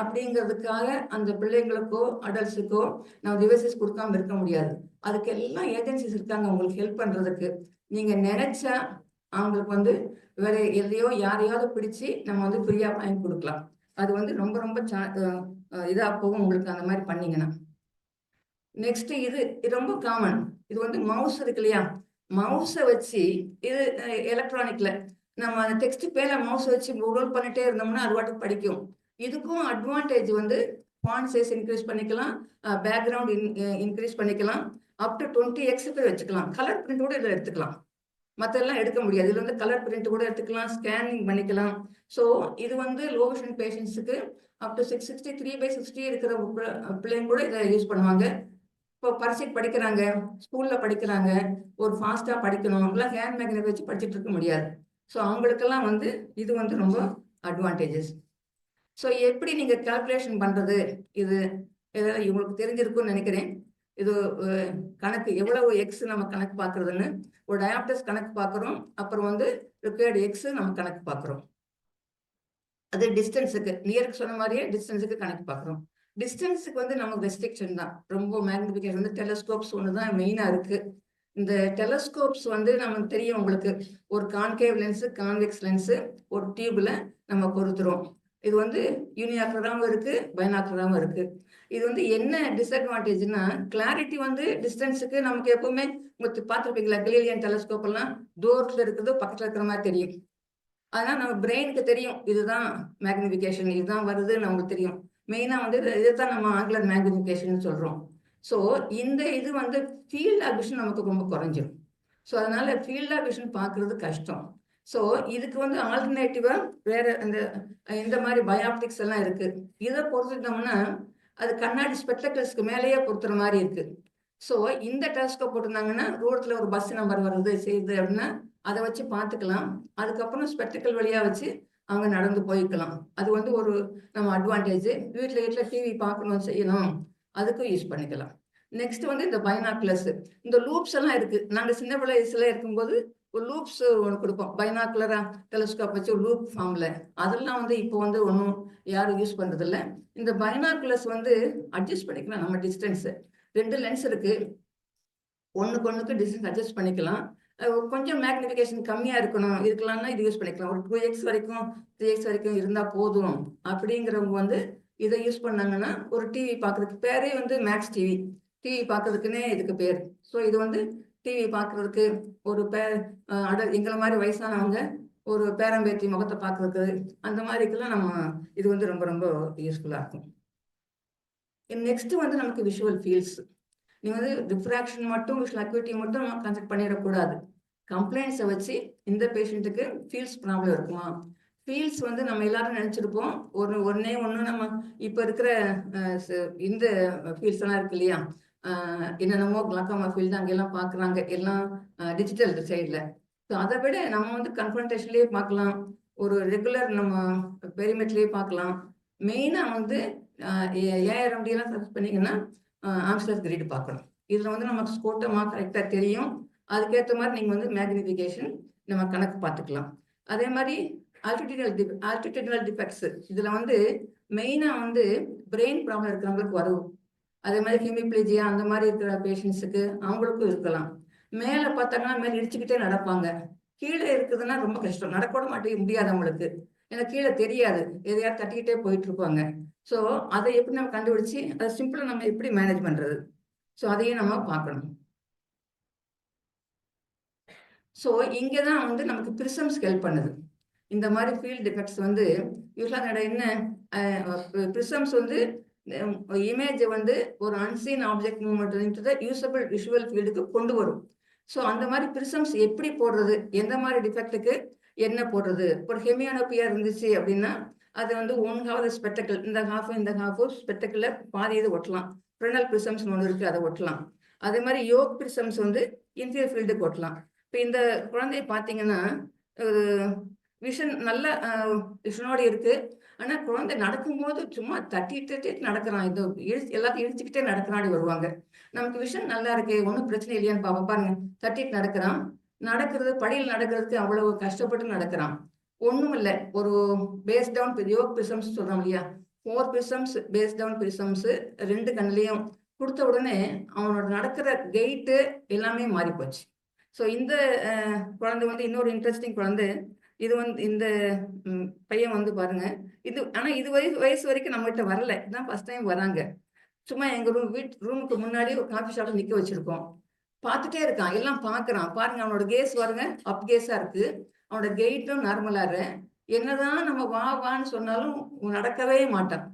அப்படிங்கிறதுக்காக அந்த பிள்ளைங்களுக்கோ அடல்ட்ஸுக்கோ நம்ம டிவைசஸ் கொடுக்காம இருக்க முடியாது. அதுக்கு எல்லாம் ஏஜென்சிஸ் இருக்காங்க உங்களுக்கு ஹெல்ப் பண்ணுறதுக்கு. நீங்கள் நினைச்சா அவங்களுக்கு வந்து வேற எதையோ யாரையாவது பிடிச்சி நம்ம வந்து ஃப்ரீயாக வாங்கி கொடுக்கலாம். அது வந்து ரொம்ப ரொம்ப இதாக போகும் உங்களுக்கு அந்த மாதிரி பண்ணீங்கன்னா. நெக்ஸ்ட் இது ரொம்ப காமன். இது வந்து மவுஸ் இருக்கு இல்லையா, மவுஸை வச்சு இது எலக்ட்ரானிக்ல நம்ம அந்த டெக்ஸ்ட் பேல மவுஸ் வச்சு ரோல் பண்ணிட்டே இருந்தோம்னா அது வாட்டுக்கு படிக்கும். இதுக்கும் அட்வான்டேஜ் வந்து ஃபாண்ட் சைஸ் இன்க்ரீஸ் பண்ணிக்கலாம், பேக்ரவுண்ட் இன்க்ரீஸ் பண்ணிக்கலாம், அப் டு 20x வச்சுக்கலாம். கலர் பிரிண்ட் கூட இதில் எடுத்துக்கலாம், மற்றெல்லாம் எடுக்க முடியாது. இதில் வந்து கலர் பிரிண்ட் கூட எடுத்துக்கலாம், ஸ்கேனிங் பண்ணிக்கலாம். ஸோ இது வந்து லோ விஷன் பேஷண்ட்ஸுக்கு அப் டு 663/60 இருக்கிற பிள்ளைங்க கூட இதை யூஸ் பண்ணுவாங்க. இப்போ பரிசைக்கு படிக்கிறாங்க, ஸ்கூலில் படிக்கிறாங்க, ஒரு ஃபாஸ்ட்டாக படிக்கணும், அவங்களாம் ஹேண்ட் மேக்னெட் வச்சு படிச்சுட்டு இருக்க முடியாது. ஸோ அவங்களுக்கெல்லாம் வந்து இது வந்து ரொம்ப அட்வான்டேஜஸ். ஸோ எப்படி நீங்கள் கால்குலேஷன் பண்ணுறது, இது இவங்களுக்கு தெரிஞ்சிருக்கும்னு நினைக்கிறேன். இது கணக்கு எவ்வளவு எக்ஸ் நம்ம கணக்கு பார்க்குறதுன்னு ஒரு டயாப்டஸ் கணக்கு பார்க்குறோம். அப்புறம் வந்து ரிப்பேர்டு எக்ஸ் நம்ம கணக்கு பார்க்குறோம். அது டிஸ்டன்ஸுக்கு நியருக்கு சொன்ன மாதிரியே டிஸ்டன்ஸுக்கு கணக்கு பார்க்குறோம். டிஸ்டன்ஸுக்கு வந்து நமக்கு ரெஸ்ட்ரிக்ஷன் தான். ரொம்ப மேக்னிஃபிகேஷன் வந்து டெலஸ்கோப்ஸ் ஒன்று தான் மெயினாக இருக்குது. இந்த டெலஸ்கோப்ஸ் வந்து நமக்கு தெரியும் உங்களுக்கு, ஒரு கான்கேவ் லென்ஸு, கான்வெக்ஸ் லென்ஸு ஒரு டியூப்ல நம்ம பொறுத்துறோம். இது வந்து யூனிஆக்குலராகவும் இருக்குது, பைனாக்குலராகவும் இருக்குது. இது வந்து என்ன டிஸ்அட்வான்டேஜ்னா கிளாரிட்டி வந்து டிஸ்டன்ஸுக்கு நமக்கு எப்பவுமே பார்த்துருப்பீங்களா, கலீலியன் டெலஸ்கோப் எல்லாம் தூரத்தில் இருக்கிறது பக்கத்தில் இருக்கிற மாதிரி தெரியும். அதனால் நம்ம பிரெயினுக்கு தெரியும் இதுதான் மேக்னிஃபிகேஷன், இதுதான் வருதுன்னு நமக்கு தெரியும். மெயினாக வந்து இதுதான் நம்ம ஆங்குலர் மேக்னிஃபிகேஷன் சொல்கிறோம். ஸோ இந்த இது வந்து ஃபீல்ட் ஆஃப் விஷன் நமக்கு ரொம்ப குறைஞ்சிரும். ஸோ அதனால ஃபீல்ட் ஆஃப் விஷன் பார்க்குறது கஷ்டம். ஸோ இதுக்கு வந்து ஆல்டர்னேட்டிவாக வேறு இந்த மாதிரி பயாப்டிக்ஸ் எல்லாம் இருக்குது. இதை பொறுத்துட்டோம்னா அது கண்ணாடி ஸ்பெக்டக்கிள்ஸ்க்கு மேலேயே பொறுத்துற மாதிரி இருக்குது. ஸோ இந்த டெலஸ்கோப் போட்டிருந்தாங்கன்னா ரோட்டில் ஒரு பஸ் நம்பர் வருது செய்யுது அப்படின்னா அதை வச்சு பார்த்துக்கலாம். அதுக்கப்புறம் ஸ்பெக்டக்கிள் வழியாக வச்சு அவங்க நடந்து போய்க்கலாம். அது வந்து ஒரு நம்ம அட்வான்டேஜ். வீட்டில் டிவி பார்க்கணும் செய்யணும் அதுக்கும் யூஸ் பண்ணிக்கலாம். நெக்ஸ்ட் வந்து இந்த பைனாக்குலர்ஸ், இந்த லூப்ஸ் எல்லாம் இருக்குது. நாங்கள் சின்ன வயசுல இருக்கும்போது ஒரு லூப்ஸ் ஒன்று கொடுப்போம், பைனாக்குலரா டெலஸ்கோப் வச்சு ஒரு லூப் ஃபார்மில். அதெல்லாம் வந்து இப்போ வந்து ஒன்றும் யாரும் யூஸ் பண்ணுறதில்ல. இந்த பைனாக்குலர்ஸ் வந்து அட்ஜஸ்ட் பண்ணிக்கலாம் நம்ம டிஸ்டன்ஸு. 2 லென்ஸ் இருக்குது, ஒன்றுக்கு டிஸ்டன்ஸ் அட்ஜஸ்ட் பண்ணிக்கலாம். கொஞ்சம் மேக்னிஃபிகேஷன் கம்மியாக இருக்கலாம்னா இது யூஸ் பண்ணிக்கலாம். ஒரு 2x வரைக்கும் 3x வரைக்கும் இருந்தால் போதும் அப்படிங்கிறவங்க வந்து இதை யூஸ் பண்ணாங்கன்னா ஒரு டிவி பார்க்குறதுக்கு பேரே வந்து மேக்ஸ் டிவி பார்க்கறதுக்குன்னே இதுக்கு பேர். ஸோ இது வந்து டிவி பார்க்குறதுக்கு ஒரு எங்களை மாதிரி வயசானவங்க ஒரு பேரம்பேத்தி முகத்தை பார்க்குறதுக்கு அந்த மாதிரிக்கெல்லாம் நம்ம இது வந்து ரொம்ப ரொம்ப யூஸ்ஃபுல்லாக இருக்கும். நெக்ஸ்ட் வந்து நமக்கு விஷுவல் ஃபீல்ட்ஸ். நீ வந்து ரிஃப்ராக்ஷன் மட்டும் விஷுவல் அக்யூட்டி மட்டும் நம்ம கன்சல்ட் பண்ணிடக்கூடாது. கம்ப்ளைண்ட்ஸை வச்சு இந்த பேஷண்ட்டுக்கு ஃபீல்ட்ஸ் ப்ராப்ளம் இருக்குமா. ஃபீல்ட்ஸ் வந்து நம்ம எல்லாரும் நினச்சிருப்போம் ஒன்று நம்ம இப்போ இருக்கிற இந்த ஃபீல்ட்ஸ் எல்லாம் இருக்கு இல்லையா, என்னென்னமோ கிளாக்கோமா ஃபீல்டு அங்கெல்லாம் பார்க்குறாங்க, எல்லாம் டிஜிட்டல் சைடில். ஸோ அதை விட நம்ம வந்து கன்ஃபரன்டேஷன்லேயே பார்க்கலாம், ஒரு ரெகுலர் நம்ம பெரிமெட்லேயே பார்க்கலாம். மெயினாக வந்து ஏஆர்எம்டியெல்லாம் சர்ச் பண்ணிங்கன்னா ஆம்ஸ்டர் கிரிட் பார்க்கணும். இதில் வந்து நமக்கு ஸ்கோட்டமாக கரெக்டாக தெரியும். அதுக்கேற்ற மாதிரி நீங்கள் வந்து மேக்னிஃபிகேஷன் நம்ம கணக்கு பார்த்துக்கலாம். அதே மாதிரி ஆல்டிடியூடல் டிஃபெக்ட்ஸ் இதில் வந்து மெயினாக வந்து பிரெயின் ப்ராப்ளம் இருக்கிறவங்களுக்கு வரும். அதே மாதிரி ஹெமிப்ளேஜியா அந்த மாதிரி இருக்கிற பேஷண்ட்ஸுக்கு அவங்களுக்கும் இருக்கலாம். மேலே பார்த்தாங்கன்னா மேலே இடிச்சுக்கிட்டே நடப்பாங்க, கீழே இருக்குதுன்னா ரொம்ப கஷ்டம், நடக்கூட முடியாது அவங்களுக்கு. ஏன்னா கீழே தெரியாது, எதையாவது தட்டிக்கிட்டே போயிட்டு இருப்பாங்க. ஸோ அதை எப்படி நம்ம கண்டுபிடிச்சு அதை சிம்பிளா நம்ம எப்படி மேனேஜ் பண்றது, ஸோ அதையும் நம்ம பார்க்கணும். ஸோ இங்கே தான் வந்து நமக்கு பிரிசம்ஸ் ஹெல்ப் பண்ணுது. இந்த மாதிரி ஃபீல்ட் டிஃபெக்ட்ஸ் வந்து யூஸ்வலாக என்ன, பிரிசம்ஸ் வந்து இமேஜை வந்து ஒரு unseen object movement usable visual ஃபீல்டுக்கு கொண்டு வரும். ஸோ அந்த மாதிரி பிரிசம்ஸ் எப்படி போடுறது, எந்த மாதிரி டிஃபெக்ட்டுக்கு என்ன போடுறது. ஒரு ஹெமியோனோபியா இருந்துச்சு அப்படின்னா அது வந்து ஒன் ஹாஃப் ஸ்பெக்டக்கிள், இந்த ஹாஃப் ஸ்பெக்டக்கிள் பாதி இது ஒட்டலாம். ப்ரெனல் பிரிசம்ஸ் ஒன்று இருக்கு, அதை ஒட்டலாம். அதே மாதிரி யோக் பிரிசம்ஸ் வந்து இன்டீரியர் ஃபீல்டுக்கு ஒட்டலாம். இப்போ இந்த குழந்தைய பார்த்தீங்கன்னா விஷன் நல்ல விஷனோடு இருக்கு. ஆனா குழந்தை நடக்கும்போது சும்மா தட்டிட்டு நடக்கிறான், இது எல்லாத்தையும் இழிச்சுக்கிட்டே நடக்கிறான்னு வருவாங்க. நமக்கு விஷன் நல்லா இருக்கு, ஒன்றும் பிரச்சனை இல்லையான்னு பாருங்க, தட்டிட்டு நடக்கிறான். நடக்கிறது படியில் நடக்கிறதுக்கு அவ்வளவு கஷ்டப்பட்டு நடக்கிறான். ஒண்ணும் இல்லை, ஒரு பேஸ் டவுன் யோக் பிரிசம்ஸ் சொல்றோம் இல்லையா, 4 பிரிசம்ஸ் பேஸ் டவுன் பிரிசம்ஸ் 2 கண்ணிலையும் கொடுத்த உடனே அவனோட நடக்கிற கெயிட்டு எல்லாமே மாறி போச்சு. ஸோ இந்த குழந்தை வந்து இன்னொரு இன்ட்ரெஸ்டிங் குழந்தை. இது வந்து இந்த பையன் வந்து பாருங்க, இது ஆனா இது வயசு வரைக்கும் நம்மகிட்ட வரல, இதான் ஃபர்ஸ்ட் டைம் வராங்க. சும்மா எங்க ரூமுக்கு முன்னாடி ஒரு காஃபி ஷாப்ல நிக்க வச்சிருக்கோம். பார்த்துட்டே இருக்கான், எல்லாம் பாக்குறான். பாருங்க அவனோட கேஸ் பாருங்க, அப் கேஸா இருக்கு. அவனோட கெயிட்டும் நார்மலா இருக்கு. என்னதான் நம்ம வா வான்னு சொன்னாலும் நடக்கவே மாட்டான்.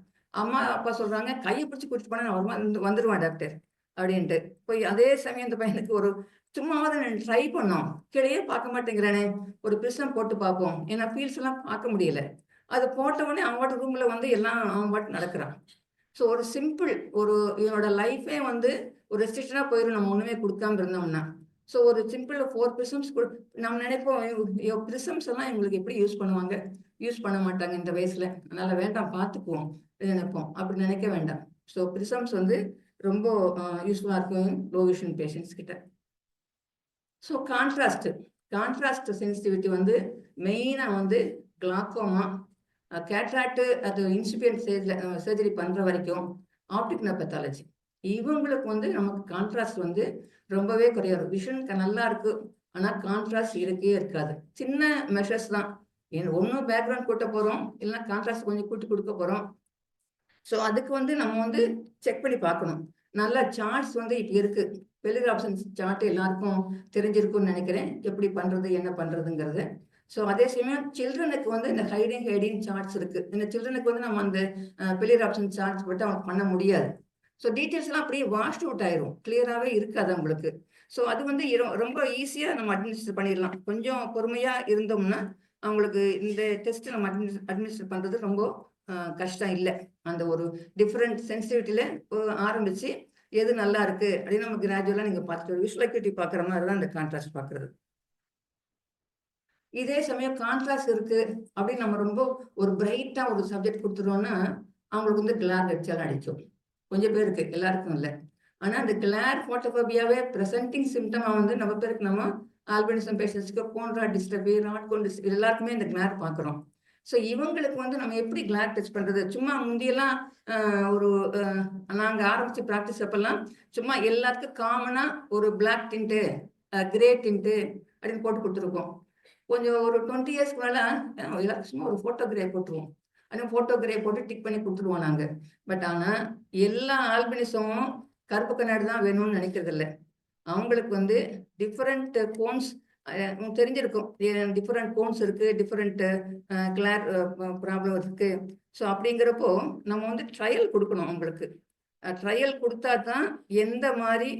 அம்மா அப்பா சொல்றாங்க, கையை பிடிச்சி கூட்டிட்டு போனா நான் வந்துருவான் டாக்டர் அப்படின்ட்டு. போய் அதே சமயம் இந்த பையனுக்கு ஒரு சும்மாவது ட்ரை பண்ணோம், கீழே பார்க்க மாட்டேங்கிறானே, ஒரு பிரிசம் போட்டு பார்ப்போம், ஏன்னா ஃபீல்ஸ் எல்லாம் பார்க்க முடியல. அது போட்ட உடனே அவன் ரூம்ல வந்து எல்லாம் அவன் பாட்டு நடக்கிறான். ஸோ ஒரு சிம்பிள், ஒரு இவனோட லைஃபே வந்து ஒரு ரெஸ்ட்ரிக்ஷனா போயிடும் நம்ம ஒண்ணுமே கொடுக்காம இருந்தோம்னா. ஸோ ஒரு சிம்பிள் 4 பிரிசம்ஸ் நம்ம நினைப்போம் பிரிசம்ஸ் எல்லாம் இவங்களுக்கு எப்படி யூஸ் பண்ணுவாங்க, யூஸ் பண்ண மாட்டாங்க இந்த வயசுல, அதனால வேண்டாம் பார்த்துக்குவோம் நினைப்போம். அப்படி நினைக்க வேண்டாம். ஸோ பிரிசம்ஸ் வந்து ரொம்ப யூஸ்ஃபுல்லா இருக்கும் லோ விஷன் பேஷண்ட்ஸ் கிட்ட. ஸோ கான்ட்ராஸ்ட் சென்சிட்டிவிட்டி வந்து மெயினாக வந்து கிளாக்கோமா, கேட்ராக்டு, அது இன்சிபியன்ட் சர்ஜரி பண்ணுற வரைக்கும் ஆப்டிக் நர்வ் பெத்தாலஜி, இவங்களுக்கு வந்து நமக்கு கான்ட்ராஸ்ட் வந்து ரொம்பவே குறையாது. விஷன் நல்லா இருக்கு, ஆனால் கான்ட்ராஸ்ட் இருக்கே இருக்காது. சின்ன மெஷர்ஸ் தான், ஒன்றும் பேக்ரவுண்ட் கூட்ட போகிறோம், இல்லைன்னா கான்ட்ராஸ்ட் கொஞ்சம் கூட்டி கொடுக்க போகிறோம். ஸோ அதுக்கு வந்து நம்ம வந்து செக் பண்ணி பார்க்கணும். நல்ல சார்ட்ஸ் வந்து இப்போ இருக்கு, பெலிர் ஆப்ஷன்ஸ் சார்ட் எல்லாருக்கும் தெரிஞ்சிருக்கும்னு நினைக்கிறேன், எப்படி பண்றது என்ன பண்றதுங்கிறது. ஸோ அதே சமயம் சில்ட்ரனுக்கு வந்து இந்த ஹைடிங் சார்ட்ஸ் இருக்கு. இந்த சில்ட்ரனுக்கு வந்து நம்ம அந்த பெலிர் ஆப்ஷன் சார்ட்ஸ் பட்டு அவனுக்கு பண்ண முடியாது. ஸோ டீட்டெயில்ஸ் எல்லாம் அப்படியே வாஷ்ட் அவுட் ஆயிரும், கிளியராகவே இருக்காது அவங்களுக்கு. ஸோ அது வந்து ரொம்ப ஈஸியாக நம்ம அட்மினிஸ்டர் பண்ணிடலாம். கொஞ்சம் பொறுமையாக இருந்தோம்னா அவங்களுக்கு இந்த டெஸ்ட் நம்ம அட்மினிஸ்டர் பண்ணுறது ரொம்ப கஷ்டம் இல்லை. அந்த ஒரு டிஃப்ரெண்ட் சென்சிட்டிவிட்டியில ஆரம்பிச்சு எது நல்லா இருக்கு அப்படின்னு நம்ம கிராஜுவலா நீங்க பார்த்துட்டு விஷுவல் அக்யூட்டி பார்க்குற மாதிரி தான் இந்த கான்ட்ராஸ்ட் பார்க்கறது. இதே சமயம் கான்ட்ராஸ்ட் இருக்கு அப்படின்னு நம்ம ரொம்ப ஒரு பிரைட்டா ஒரு சப்ஜெக்ட் கொடுத்துருவோம்னா அவங்களுக்கு வந்து கிளார் அடிச்சாலும் அடிச்சோம். கொஞ்சம் பேருக்கு, எல்லாருக்கும் இல்லை. ஆனா அந்த கிளார் போட்டோபோபியாவே பிரசன்டிங் சிம்டமா வந்து நம்ம பேருக்கு, நம்ம ஆல்பினிசம் பேஷண்ட்ஸ்க்கு போன்ற டிஸ்டர்பி, நாட்கோன் டிஸ்டர்பி எல்லாருக்குமே இந்த கிளார் பார்க்குறோம். ஸோ இவங்களுக்கு வந்து நம்ம எப்படி கிளார் டச் பண்றது? சும்மா முந்தியெல்லாம் ஒரு நாங்க ஆரம்பிச்சு ப்ராக்டிஸ் அப்பெல்லாம் சும்மா எல்லாத்துக்கும் காமனா ஒரு பிளாக் டிண்ட்டு, கிரே டிண்ட்டு அப்படின்னு போட்டு கொடுத்துருக்கோம். கொஞ்சம் ஒரு 20 இயர்ஸ்க்கு மேல எல்லாருக்கும் சும்மா ஒரு போட்டோ கிரே போட்டுருவோம். ஆனால் போட்டோ கிரே போட்டு டிக் பண்ணி கொடுத்துருவோம் நாங்க. பட் ஆனா எல்லா ஆல்பினிசமும் கருப்பு கண்ணாடி தான் வேணும்னு நினைக்கிறது இல்லை. அவங்களுக்கு வந்து டிஃப்ரெண்ட் கோன்ஸ் தெரிஞ்சிருக்கும், டிஃப்ரெண்ட் கோன்ஸ் இருக்கு, டிஃப்ரெண்ட் கிளார் ப்ராப்ளம் இருக்கு. ஸோ அப்படிங்கிறப்போ நம்ம வந்து ட்ரையல் கொடுக்கணும் அவங்களுக்கு. ட்ரையல் கொடுத்தா தான் எந்த மாதிரி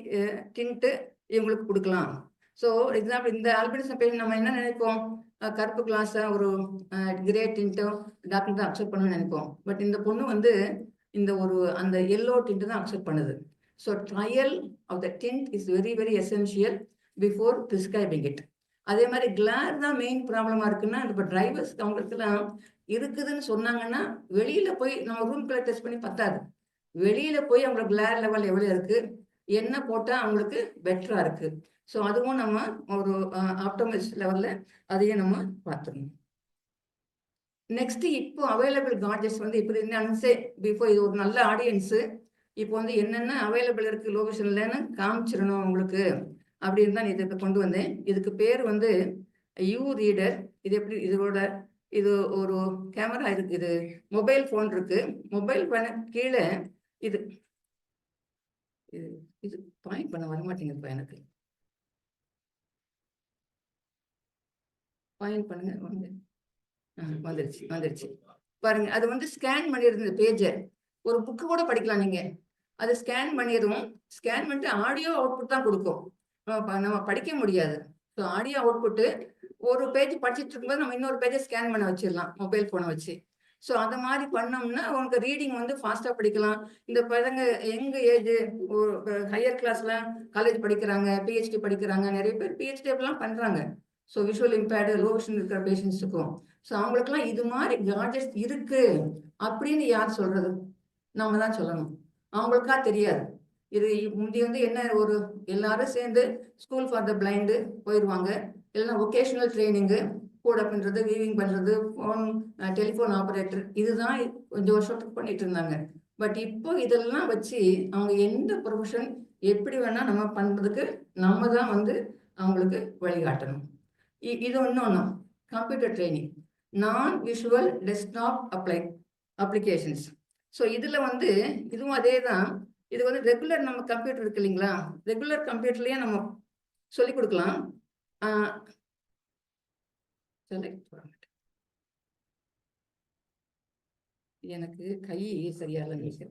டிண்ட்டு இவங்களுக்கு கொடுக்கலாம். ஸோ எக்ஸாம்பிள் இந்த ஆல்பினிசம் பேஷண்ட் நம்ம என்ன நினைப்போம், கருப்பு கிளாஸை ஒரு கிரே டிண்ட்டோ டாக்டர் தான் அக்செப்ட் பண்ணணும்னு நினைப்போம். பட் இந்த பொண்ணு வந்து இந்த ஒரு அந்த எல்லோ டிண்ட்டு தான் அக்செப்ட் பண்ணுது. So trial of the tint is very very essential before prescribing it. அதே மாதிரி கிளார் தான் மெயின் ப்ராப்ளமா இருக்குன்னா, இப்போ டிரைவர்ஸ் அவங்களுக்குலாம் இருக்குதுன்னு சொன்னாங்கன்னா வெளியில போய் நம்ம ரூம்குள்ள டெஸ்ட் பண்ணி பத்தாது, வெளியில போய் அவங்களுக்கு கிளார் லெவல் எவ்வளவு இருக்கு, என்ன போட்டா அவங்களுக்கு பெட்டரா இருக்கு. ஸோ அதுவும் நம்ம ஒரு ஆப்டோமெட்ரிஸ்ட் லெவல்ல அதையும் நம்ம பார்த்துக்கணும். நெக்ஸ்ட் இப்போ அவைலபிள் கார்ஜஸ் வந்து இப்படி இருந்தாலும் பிஃபோர், இது ஒரு நல்ல ஆடியன்ஸு, இப்போ வந்து என்னென்ன அவைலபிள் இருக்கு லோ விஷன்லன்னு காமிச்சிடணும் உங்களுக்கு அப்படின்னு தான் இதை கொண்டு வந்தேன். இதுக்கு பேர் வந்து யூ ரீடர். இது எப்படி இதோட இது ஒரு கேமரா இருக்கு, இது மொபைல் ஃபோன் இருக்கு. மொபைல் ஃபோன் கீழே இது இது இது பாயிண்ட் பண்ண வரமாட்டேங்குதுப்பா எனக்கு. பாயிண்ட் பண்ணுங்க வாங்க. வந்துருச்சு பாருங்க. அது வந்து ஸ்கேன் பண்ணிருந்த பேஜை ஒரு புக்கு கூட படிக்கலாம் நீங்க. அது ஸ்கேன் பண்ணிடுவோம். ஸ்கேன் பண்ணிட்டு ஆடியோ அவுட்புட் தான் கொடுக்கும், நம்ம படிக்க முடியாது. ஸோ ஆடியோ அவுட்புட்டு ஒரு பேஜ் படிச்சுட்டு இருக்கும்போது நம்ம இன்னொரு பேஜை ஸ்கேன் பண்ண வச்சிடலாம் மொபைல் ஃபோனை வச்சு. ஸோ அந்த மாதிரி பண்ணோம்னா உனக்கு ரீடிங் வந்து ஃபாஸ்ட்டாக படிக்கலாம். இந்த பசங்க எங்க ஏஜ் ஹையர் கிளாஸ்ல காலேஜ் படிக்கிறாங்க, பிஹெச்டி படிக்கிறாங்க, நிறைய பேர் பிஹெச்டி அப்படிலாம் பண்ணுறாங்க. So visual impaired, low vision இருக்கிற பேஷண்ட்ஸுக்கும். ஸோ அவங்களுக்குலாம் இது மாதிரி கார்ஜெட்ஸ் இருக்கு அப்படின்னு யார் சொல்றது? நம்ம தான் சொல்லணும். அவங்களுக்கா தெரியாது. இது முந்தி வந்து என்ன, ஒரு எல்லாரும் சேர்ந்து ஸ்கூல் ஃபார் த பிளைண்டு போயிடுவாங்க. இல்லைன்னா ஒகேஷனல் ட்ரைனிங்கு, கூட பண்ணுறது, வீவிங் பண்ணுறது, ஃபோன் டெலிஃபோன் ஆப்ரேட்டர், இதுதான் கொஞ்சம் வருஷத்துக்கு பண்ணிட்டு இருந்தாங்க. பட் இப்போ இதெல்லாம் வச்சு அவங்க எந்த ப்ரொஃபஷன் எப்படி வேணா நம்ம பண்ணுறதுக்கு நம்ம தான் வந்து அவங்களுக்கு வழிகாட்டணும். இது இன்னொன்று கம்ப்யூட்டர் ட்ரைனிங், நான் விஷுவல் டெஸ்க்டாப் அப்ளிகேஷன்ஸ். ஸோ இதில் வந்து இதுவும் அதே தான். இது வந்து ரெகுலர் நம்ம கம்ப்யூட்டர் இருக்கு இல்லைங்களா, ரெகுலர் கம்ப்யூட்டர்லேயே நம்ம சொல்லி கொடுக்கலாம். எனக்கு கை சரியா இல்லை,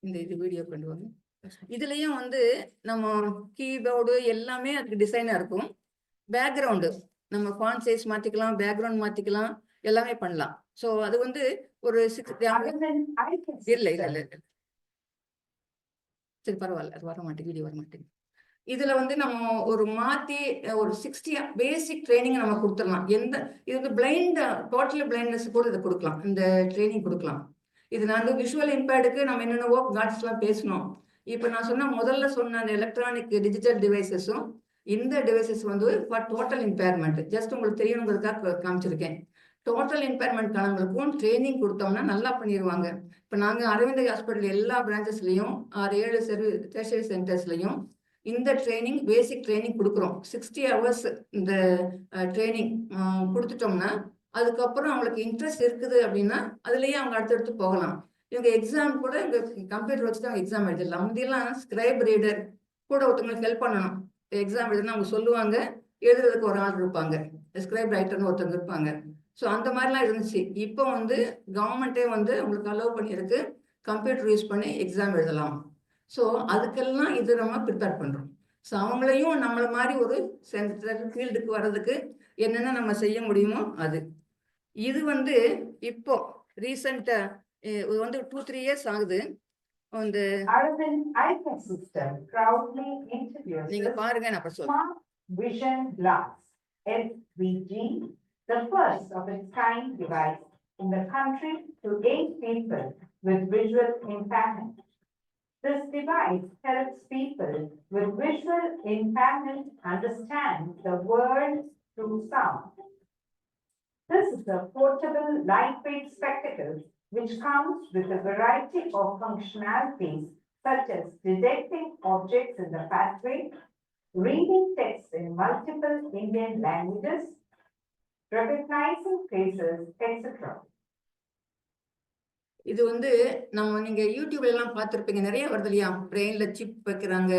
இந்த இது வீடியோ கொண்டு வாங்க. இதுலயும் வந்து நம்ம கீபோர்டு எல்லாமே அதுக்கு டிசைனா இருக்கும். பேக்ரவுண்டு நம்ம ஃபாண்ட் சைஸ் மாத்திக்கலாம், பேக்ரவுண்ட் மாத்திக்கலாம், எல்லாமே பண்ணலாம். ஸோ அது வந்து ஒரு 6 இல்லை சரி பரவாயில்ல, அது வர மாட்டேங்குது, வீடியோ வர மாட்டேங்குது. இதுல வந்து நம்ம ஒரு மாத்தி ஒரு 60 பேசிக் ட்ரைனிங் நம்ம கொடுத்துடலாம். இது வந்து பிளைண்ட், டோட்டல் பிளைண்ட்னஸ் கூட இதை கொடுக்கலாம், இந்த ட்ரைனிங் கொடுக்கலாம். இது நான் வந்து விஷுவல் இம்பேர்டுக்கு நம்ம என்னென்னவோ கார்ட்ஸ்லாம் பேசணும். இப்போ நான் முதல்ல சொன்ன அந்த எலக்ட்ரானிக் டிஜிட்டல் டிவைசஸும் இந்த டிவைசஸ் வந்து ஃபார் டோட்டல் இம்பேர்மெண்ட், ஜஸ்ட் உங்களுக்கு தெரியணுங்கிறதுக்காக காமிச்சிருக்கேன். டோட்டல் இம்பேர்மெண்ட்காரங்களுக்கும் ட்ரைனிங் கொடுத்தோம்னா நல்லா பண்ணிடுவாங்க. இப்போ நாங்கள் அரவிந்த் ஹாஸ்பிட்டல் எல்லா பிரான்ச்சஸ்லையும் 6-7 டெர்ஷியரி சென்டர்ஸ்லையும் இந்த ட்ரைனிங், பேசிக் ட்ரைனிங் கொடுக்குறோம். 60 ஹவர்ஸ் இந்த ட்ரைனிங் கொடுத்துட்டோம்னா அதுக்கப்புறம் அவங்களுக்கு இன்ட்ரெஸ்ட் இருக்குது அப்படின்னா அதுலேயே அவங்க அடுத்தடுத்து போகலாம். இவங்க எக்ஸாம் கூட இவங்க கம்ப்யூட்டர் வச்சு தான் எக்ஸாம் எழுதிடலாம். முந்தியெல்லாம் ஸ்கிரைப் ரீடர் கூட ஒருத்தவங்களுக்கு ஹெல்ப் பண்ணணும். எக்ஸாம் எழுதுனா அவங்க சொல்லுவாங்க, எழுதுறதுக்கு ஒரு ஆள் இருப்பாங்க, ஸ்கிரைப் ரைட்டர்னு ஒருத்தவங்க இருப்பாங்க. ஸோ அந்த மாதிரிலாம் இருந்துச்சு. இப்போ வந்து கவர்மெண்ட்டே வந்து அவங்களுக்கு அலோவ் பண்ணியிருக்கு, கம்ப்யூட்டர் யூஸ் பண்ணி எக்ஸாம் எழுதலாம். ஸோ அதுக்கெல்லாம் இது நம்ம ப்ரிப்பேர் பண்ணுறோம். ஸோ அவங்களையும் நம்மள மாதிரி ஒரு சென்டர் ஃபீல்டுக்கு வர்றதுக்கு என்னென்ன நம்ம செய்ய முடியுமோ அது. இது வந்து இப்போ ரீசெண்டாக வந்து 2-3 இயர்ஸ் ஆகுது. அந்த நீங்க பாருங்க, நான் அப்ப சொல்றேன். Vision Glass, SVG, the first of its kind device in the country to aid people with visual impairment. This device helps people with visual impairment understand the world through sound. This is a portable, lightweight spectacle which comes with a variety of functionalities such as detecting objects in the pathway, reading text in multiple Indian languages, recognizing faces, etc. இது வந்து நீங்க யூடியூப்ல எல்லாம் பார்த்துருப்பீங்க, நிறைய வருது இல்லையா, பிரெயின்ல chip வைக்கிறாங்க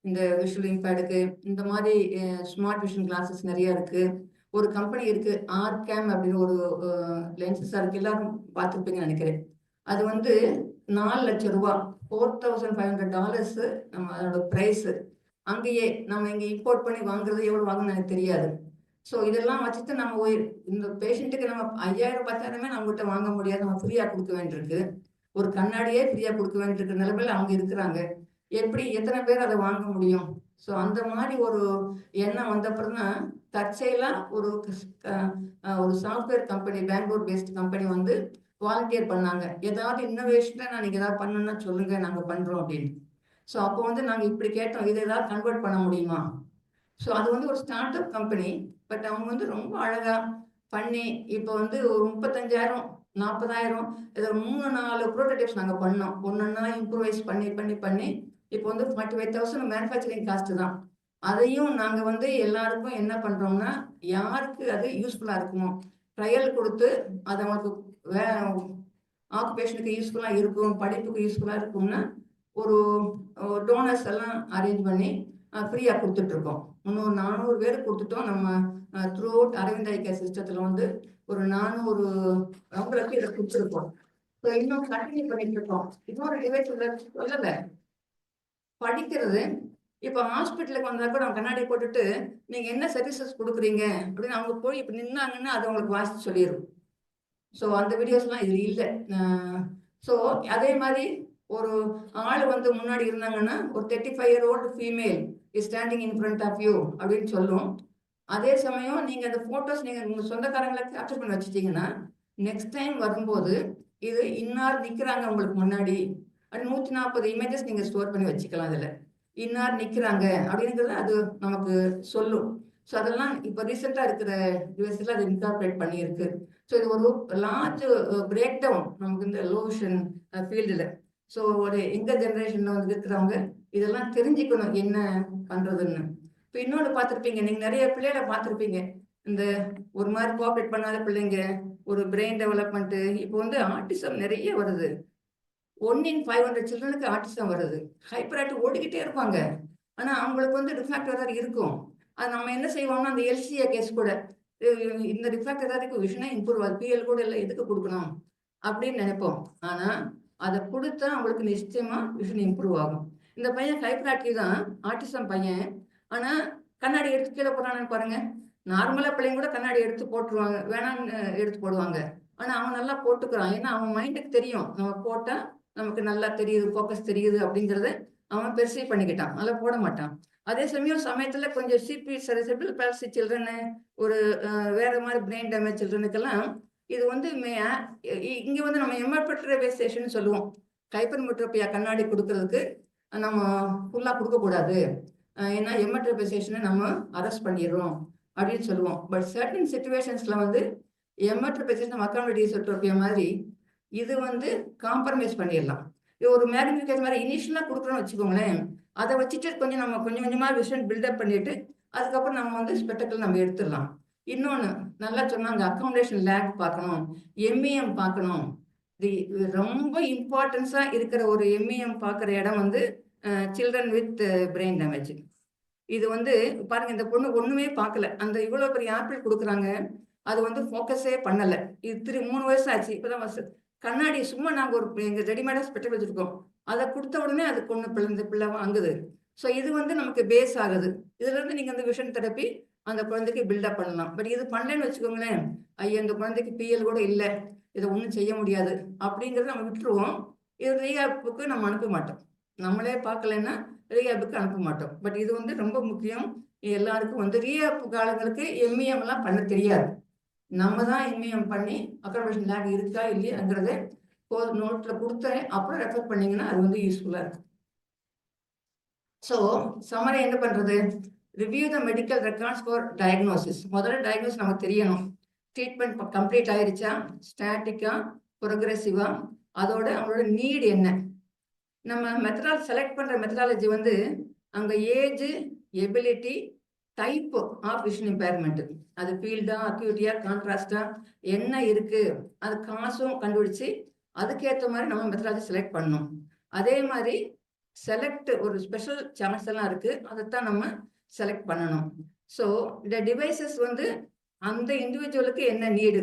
இந்த விஷுவல் இம்பேர்டுக்கு. இந்த மாதிரி ஸ்மார்ட் விஷன் கிளாஸஸ் நிறைய இருக்கு. ஒரு கம்பெனி இருக்கு, ஆர்கேம் அப்படின்னு ஒரு லென்சஸா இருக்கு, எல்லாரும் பார்த்துருப்பீங்கன்னு நினைக்கிறேன். அது வந்து 4 லட்சம் ரூபாய், $4,500 நம்ம அதோட பிரைஸ். அங்கேயே நம்ம இங்க இம்போர்ட் பண்ணி வாங்குறது எவ்வளவு வாங்கணும்னு எனக்கு தெரியாது. ஸோ இதெல்லாம் வச்சுட்டு நம்ம இந்த பேஷண்ட்டுக்கு நம்ம 5,000-10,000 நம்மகிட்ட வாங்க முடியாது, நம்ம ஃப்ரீயா கொடுக்க வேண்டியிருக்கு. ஒரு கண்ணாடியே ஃப்ரீயா கொடுக்க வேண்டியிருக்க நிலைமையில அவங்க இருக்கிறாங்க. எப்படி எத்தனை பேர் அதை வாங்க முடியும்? ஸோ அந்த மாதிரி ஒரு எண்ணம் வந்தப்பறம் தான் தற்செயலா ஒரு software company, Bangalore based company வந்து வாலண்டியர் பண்ணாங்க. ஏதாவது இன்னோவேஷனா நான் நீங்க ஏதாவது பண்ணணும்னா சொல்லுங்க, நாங்க பண்றோம் அப்படின்னு. ஸோ அப்போ வந்து நாங்க இப்படி கேட்டோம், இதை ஏதாவது கன்வெர்ட் பண்ண முடியுமா? ஸோ அது வந்து ஒரு ஸ்டார்ட் அப் கம்பெனி. பட் அவங்க வந்து ரொம்ப அழகா பண்ணி இப்போ வந்து ஒரு 35,000-40,000 இதை 3-4 ப்ரோட்டோடைப்ஸ் நாங்கள் பண்ணோம். ஒன்னொன்னா இம்ப்ரூவைஸ் பண்ணி பண்ணி பண்ணி இப்போ வந்து 45,000 மேனுஃபேக்சரிங் காஸ்ட் தான். அதையும் நாங்க வந்து எல்லாருக்கும் என்ன பண்றோம்னா, யாருக்கு அது யூஸ்ஃபுல்லா இருக்குமோ ட்ரையல் கொடுத்து அது அவங்களுக்கு ஆக்குபேஷனுக்கு யூஸ்ஃபுல்லா இருக்கும், படிப்புக்கு யூஸ்ஃபுல்லா இருக்கும்னா ஒரு டோனர்ஸ் எல்லாம் அரேஞ்ச் பண்ணி ஃப்ரீயா கொடுத்துட்டு இருக்கோம். இன்னும் 400 பேருக்கு கொடுத்துட்டோம். நம்ம த்ரூ அவுட் அரவிந்த் ஐ கேர் சிஸ்டத்துல வந்து ஒரு 400 அவங்களுக்கு இதை கொடுத்துருக்கோம். இன்னும் கண்டினியூ பண்ணிட்டு இருக்கோம். இன்னொரு டிவைஸ் சொல்லல, படிக்கிறது. இப்ப ஹாஸ்பிட்டலுக்கு வந்தா கூட அவங்க கண்ணாடி போட்டுட்டு நீங்க என்ன சர்வீசஸ் கொடுக்குறீங்க அப்படின்னு அவங்க போய் இப்ப நின்னாங்கன்னா அது அவங்களுக்கு வாசிச்சு சொல்லிடும். ஸோ அந்த வீடியோஸ்லாம் இது இல்லை. ஸோ அதே மாதிரி ஒரு ஆள் வந்து முன்னாடி இருந்தாங்கன்னா ஒரு 35-year-old female is standing in front of you அப்படின்னு சொல்லும். அதே சமயம் நீங்க அந்த போட்டோஸ் நீங்க உங்க சொந்தக்காரங்களை கேப்சர் பண்ணி வச்சுட்டீங்கன்னா நெக்ஸ்ட் டைம் வரும்போது இது இன்னார் நிக்கிறாங்க உங்களுக்கு முன்னாடி, 140 இமேஜஸ் நீங்க ஸ்டோர் பண்ணி வச்சுக்கலாம். அதுல இன்னார் நிக்கிறாங்க அப்படிங்கிறது அது நமக்கு சொல்லும். ஸோ அதெல்லாம் இப்போ ரீசெண்டாக இருக்கிற டிவைஸில் அது இன்கார்பரேட் பண்ணியிருக்கு. ஸோ இது ஒரு லார்ஜ் பிரேக் டவுன் நமக்கு இந்த லோஷன் ஃபீல்டில். ஸோ ஒரு எங்க ஜென்ரேஷன்ல வந்து இருக்கிறவங்க இதெல்லாம் தெரிஞ்சுக்கணும் என்ன பண்றதுன்னு. இப்போ இன்னொன்று பார்த்துருப்பீங்க, நீங்க நிறைய பிள்ளைகளை பார்த்துருப்பீங்க, இந்த ஒரு மாதிரி கோஆப்ரேட் பண்ணாத பிள்ளைங்க, ஒரு பிரெயின் டெவலப்மெண்ட். இப்போ வந்து ஆர்டிசம் நிறைய வருது. 1 in 500 சில்ட்ரனுக்கு ஆர்டிசம் வருது. ஹைப்பர் ஆக்டிவ் ஓடிக்கிட்டே இருப்பாங்க. ஆனா அவங்களுக்கு வந்து ரிஃப்ராக்டிவ் எரர் இருக்கும். அது நம்ம என்ன செய்வோம்னா அந்த எல்சிஏ கேஸ் கூட இந்த ரிஃப்ராக்டிவ் எரருக்கு விஷனே இம்ப்ரூவ் ஆகுது, பிஎல் கூட இல்லை எதுக்கு கொடுக்கணும் அப்படின்னு நினைப்போம். ஆனா அதை கொடுத்தா அவங்களுக்கு நிச்சயமா விஷன் இம்ப்ரூவ் ஆகும். இந்த பையன் ஹைப்பர் ஆக்டிவ் தான், ஆர்டிசம் பையன். ஆனா கண்ணாடி எடுத்து கீழே போறான்னு பாருங்க. நார்மலா பிள்ளைங்க கூட கண்ணாடி எடுத்து போட்டுருவாங்க, வேணான்னு எடுத்து போடுவாங்க. ஆனா அவன் நல்லா போட்டுக்கிறான். ஏன்னா அவன் மைண்டுக்கு தெரியும் நம்ம போட்டா நமக்கு நல்லா தெரியுது, ஃபோக்கஸ் தெரியுது அப்படிங்கிறத அவன் பெர்சீவ் பண்ணிக்கிட்டான், நல்லா போட மாட்டான். அதே சமயத்துல கொஞ்சம் சிபி செரிபிரல் பால்சி சில்ட்ரனு, ஒரு வேற மாதிரி பிரெயின் டேமேஜ் சில்ட்ரனுக்கெல்லாம் இது வந்து இங்க வந்து நம்ம எமர்பெட்ரபேசேஷன் சொல்லுவோம். ஹைப்பர்மெட்ரோபியா கண்ணாடி கொடுக்கறதுக்கு நம்ம ஃபுல்லா கொடுக்கக்கூடாது, ஏன்னா எமர்பெட்ரபேசேஷனை நம்ம அரெஸ்ட் பண்ணிடுறோம் அப்படின்னு சொல்லுவோம். பட் சர்டன் சிச்சுவேஷன்ஸ்ல வந்து எமர்பெட்ரபேசேஷன் மக்காம டிசோட்ரோபியா மாதிரி இது வந்து காம்ப்ரமைஸ் பண்ணிடலாம். இது ஒரு மேக்னிஃபிகேஷன் மாதிரி இனிஷியலா கொடுக்குறோம்னு வச்சுக்கோங்களேன். அதை வச்சுட்டு கொஞ்சம் கொஞ்சமா விஷன் பில்டப் பண்ணிட்டு அதுக்கப்புறம் நம்ம வந்து ஸ்பெக்டக்கிள் நம்ம எடுத்துடலாம். இன்னொன்னு நல்லா சொன்னாங்க, அக்காமடேஷன் லேக் பார்க்கணும், எம்இஎம் பார்க்கணும். இது ரொம்ப இம்பார்ட்டன்ஸா இருக்கிற ஒரு எம்இஎம் பார்க்குற இடம் வந்து சில்ட்ரன் வித் பிரெயின் டேமேஜ். இது வந்து பாருங்க, இந்த பொண்ணு ஒண்ணுமே பார்க்கல, அந்த இவ்வளவு பெரிய ஆப்பிள் கொடுக்குறாங்க, அது வந்து ஃபோக்கஸே பண்ணல. இது 3 வயசு ஆச்சு, இப்பதான் கண்ணாடி சும்மா நாங்க ஒரு எங்க ரெடிமேடா ஸ்பெக்டக்கிள் வச்சிருக்கோம், அதை கொடுத்த உடனே அது பொண்ணு இந்த பிள்ளை வாங்குது. ஸோ இது வந்து நமக்கு பேஸ் ஆகுது. இதுல இருந்து நீங்க அந்த விஷன் தெரப்பி அந்த குழந்தைக்கு பில்டப் பண்ணலாம். பட் இது பண்ணலன்னு வச்சுக்கோங்களேன், ஐயோ இந்த குழந்தைக்கு பிஎல் கூட இல்லை, இதை ஒன்றும் செய்ய முடியாது அப்படிங்கிறத நம்ம விட்டுருவோம். இது ரீஹாப்புக்கு நம்ம அனுப்ப மாட்டோம், நம்மளே பார்க்கலன்னா ரீஹாப்புக்கு அனுப்ப மாட்டோம். பட் இது வந்து ரொம்ப முக்கியம். எல்லாருக்கும் வந்து ரீஹாப் காலங்களுக்கு எம்இஎம் எல்லாம் பண்ண தெரியாது. நம்ம தான் எம்இஎம் பண்ணி அக்காமடேஷன் லேக் இருக்கா இல்லையாங்கிறத நோட்ல கொடுத்தேன், அப்புறம் ரெஃபர் பண்ணீங்கன்னா அது வந்து யூஸ்ஃபுல்லா இருக்கும். ஸோ சம்மரி என்ன பண்றது, review the medical records for diagnosis. முதல்ல டயக்னோஸ் நமக்கு தெரியணும். ட்ரீட்மெண்ட் கம்ப்ளீட் ஆயிருச்சா, ஸ்டாட்டிக்கா, ப்ரோக்ரெசிவா, அதோட அவங்களோட நீட் என்ன. நம்ம மெத்தடாலஜி செலக்ட் பண்ற மெத்தடாலஜி வந்து அங்க age, ability, type of vision impairment, அது ஃபீல்டா, அக்யூட்டியா, கான்ட்ராஸ்டா என்ன இருக்கு, அது காசும் கண்டுபிடிச்சு அதுக்கேற்ற மாதிரி நம்ம மெத்தடாலஜி செலக்ட் பண்ணணும். அதே மாதிரி செலக்ட் ஒரு ஸ்பெஷல் சார்ட்ஸ் எல்லாம் இருக்கு, அதைத்தான் நம்ம செலக்ட் பண்ணணும். ஸோ இந்த டிவைசஸ் வந்து அந்த இண்டிவிஜுவலுக்கு என்ன நீடு,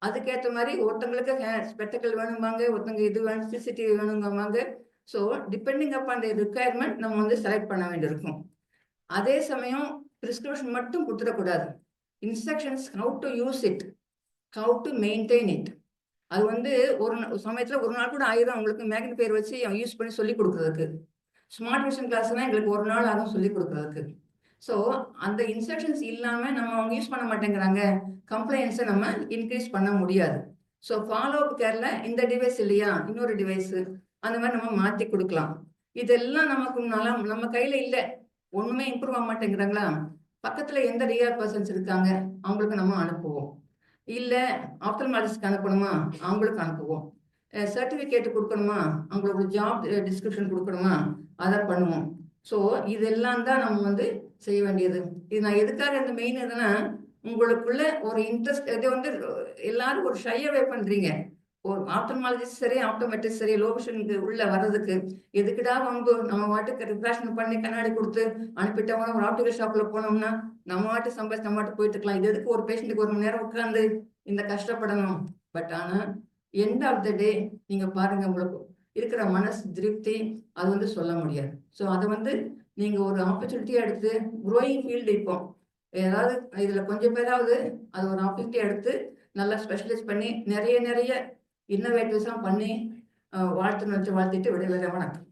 அதுக்கேற்ற மாதிரி ஒருத்தங்களுக்கு ஸ்பெக்டக்கிள் வேணும்பாங்க, ஒருத்தங்க இது வேணும், சிசிடிவி வேணுங்கம்பாங்க. So depending upon the requirement நம்ம வந்து செலக்ட் பண்ண வேண்டியிருக்கும். அதே சமயம் பிரிஸ்கிரிப்ஷன் மட்டும் கொடுத்துடக்கூடாது, instructions how to use it, how to maintain it. அது வந்து ஒரு சமயத்துல ஒரு நாள் கூட ஆயிரம் அவங்களுக்கு மேக்னி பேர் வச்சு யூஸ் பண்ணி சொல்லி கொடுக்குறதுக்கு. ஸ்மார்ட் விஷன் கிளாஸ்லாம் எங்களுக்கு ஒரு நாள் ஆகும் சொல்லி கொடுக்குறதுக்கு. ஸோ அந்த இன்ஸ்ட்ரக்ஷன்ஸ் இல்லாம நம்ம அவங்க யூஸ் பண்ண மாட்டேங்கிறாங்க, கம்ப்ளைண்ட்ஸை நம்ம இன்க்ரீஸ் பண்ண முடியாது. ஸோ ஃபாலோ அப் கேர்ல இந்த டிவைஸ் இல்லையா இன்னொரு டிவைஸ், அந்த மாதிரி நம்ம மாற்றி கொடுக்கலாம். இதெல்லாம் நமக்கு நம்ம கையில இல்லை, ஒண்ணுமே இம்ப்ரூவ் ஆக மாட்டேங்கிறாங்களா, பக்கத்துல எந்த ரியல் பர்சன்ஸ் இருக்காங்க அவங்களுக்கு நம்ம அனுப்புவோம். இல்ல ஆப்தல்மாலஜிஸ்ட்க்கு அனுப்பணுமா அவங்களுக்கு அனுப்புவோம். சர்டிபிகேட் கொடுக்கணுமா, அவங்களுக்கு ஜாப் டிஸ்கிரிப்ஷன் கொடுக்கணுமா, அதை பண்ணுவோம். ஸோ இதெல்லாம் தான் நம்ம வந்து செய்ய வேண்டியது. இது நான் எதுக்காக இந்த மெயின் எதுனா, உங்களுக்குள்ள ஒரு இன்ட்ரெஸ்ட் இது வந்து எல்லாரும் ஒரு ஷை அவே பண்றீங்க. ஒரு ஆப்டமாலஜிஸ்ட் சரி, ஆப்டோமெட்ரிஸ்ட் சரி, லோபிஷனுக்கு உள்ள வர்றதுக்கு எதுக்குடா வம்பு? நம்ம பாட்டுக்கு ரிஃப்ராக்ஷன் பண்ணி கண்ணாடி கொடுத்து அனுப்பிட்டோம்னா, ஒரு ஆப்டிகல் ஷாப்ல போனோம்னா நம்ம பாட்டு சம்பாதிச்சு நம்ம பாட்டு போயிட்டு இருக்கலாம். இது எதுக்கு ஒரு பேஷண்ட்டுக்கு 1 மணி நேரம் உட்கார்ந்து இந்த கஷ்டப்படணும்? பட் ஆனா எண்ட் ஆஃப் த டே நீங்க பாருங்க, உங்களுக்கு இருக்கிற மனசு திருப்தி அது வந்து சொல்ல முடியாது. ஸோ அதை வந்து நீங்க ஒரு ஆப்பர்ச்சுனிட்டியா எடுத்து க்ரோயிங் ஃபீல்டு இப்போ ஏதாவது இதுல கொஞ்சம் பேராவது அது ஒரு ஆப்பர்ச்சுனிட்டி எடுத்து நல்லா ஸ்பெஷலைஸ் பண்ணி நிறைய இன்னோவேட்டிவ்ஸா பண்ணி வாழ்த்துன்னு வச்சு வாழ்த்திட்டு விடைபெற வணக்கம்.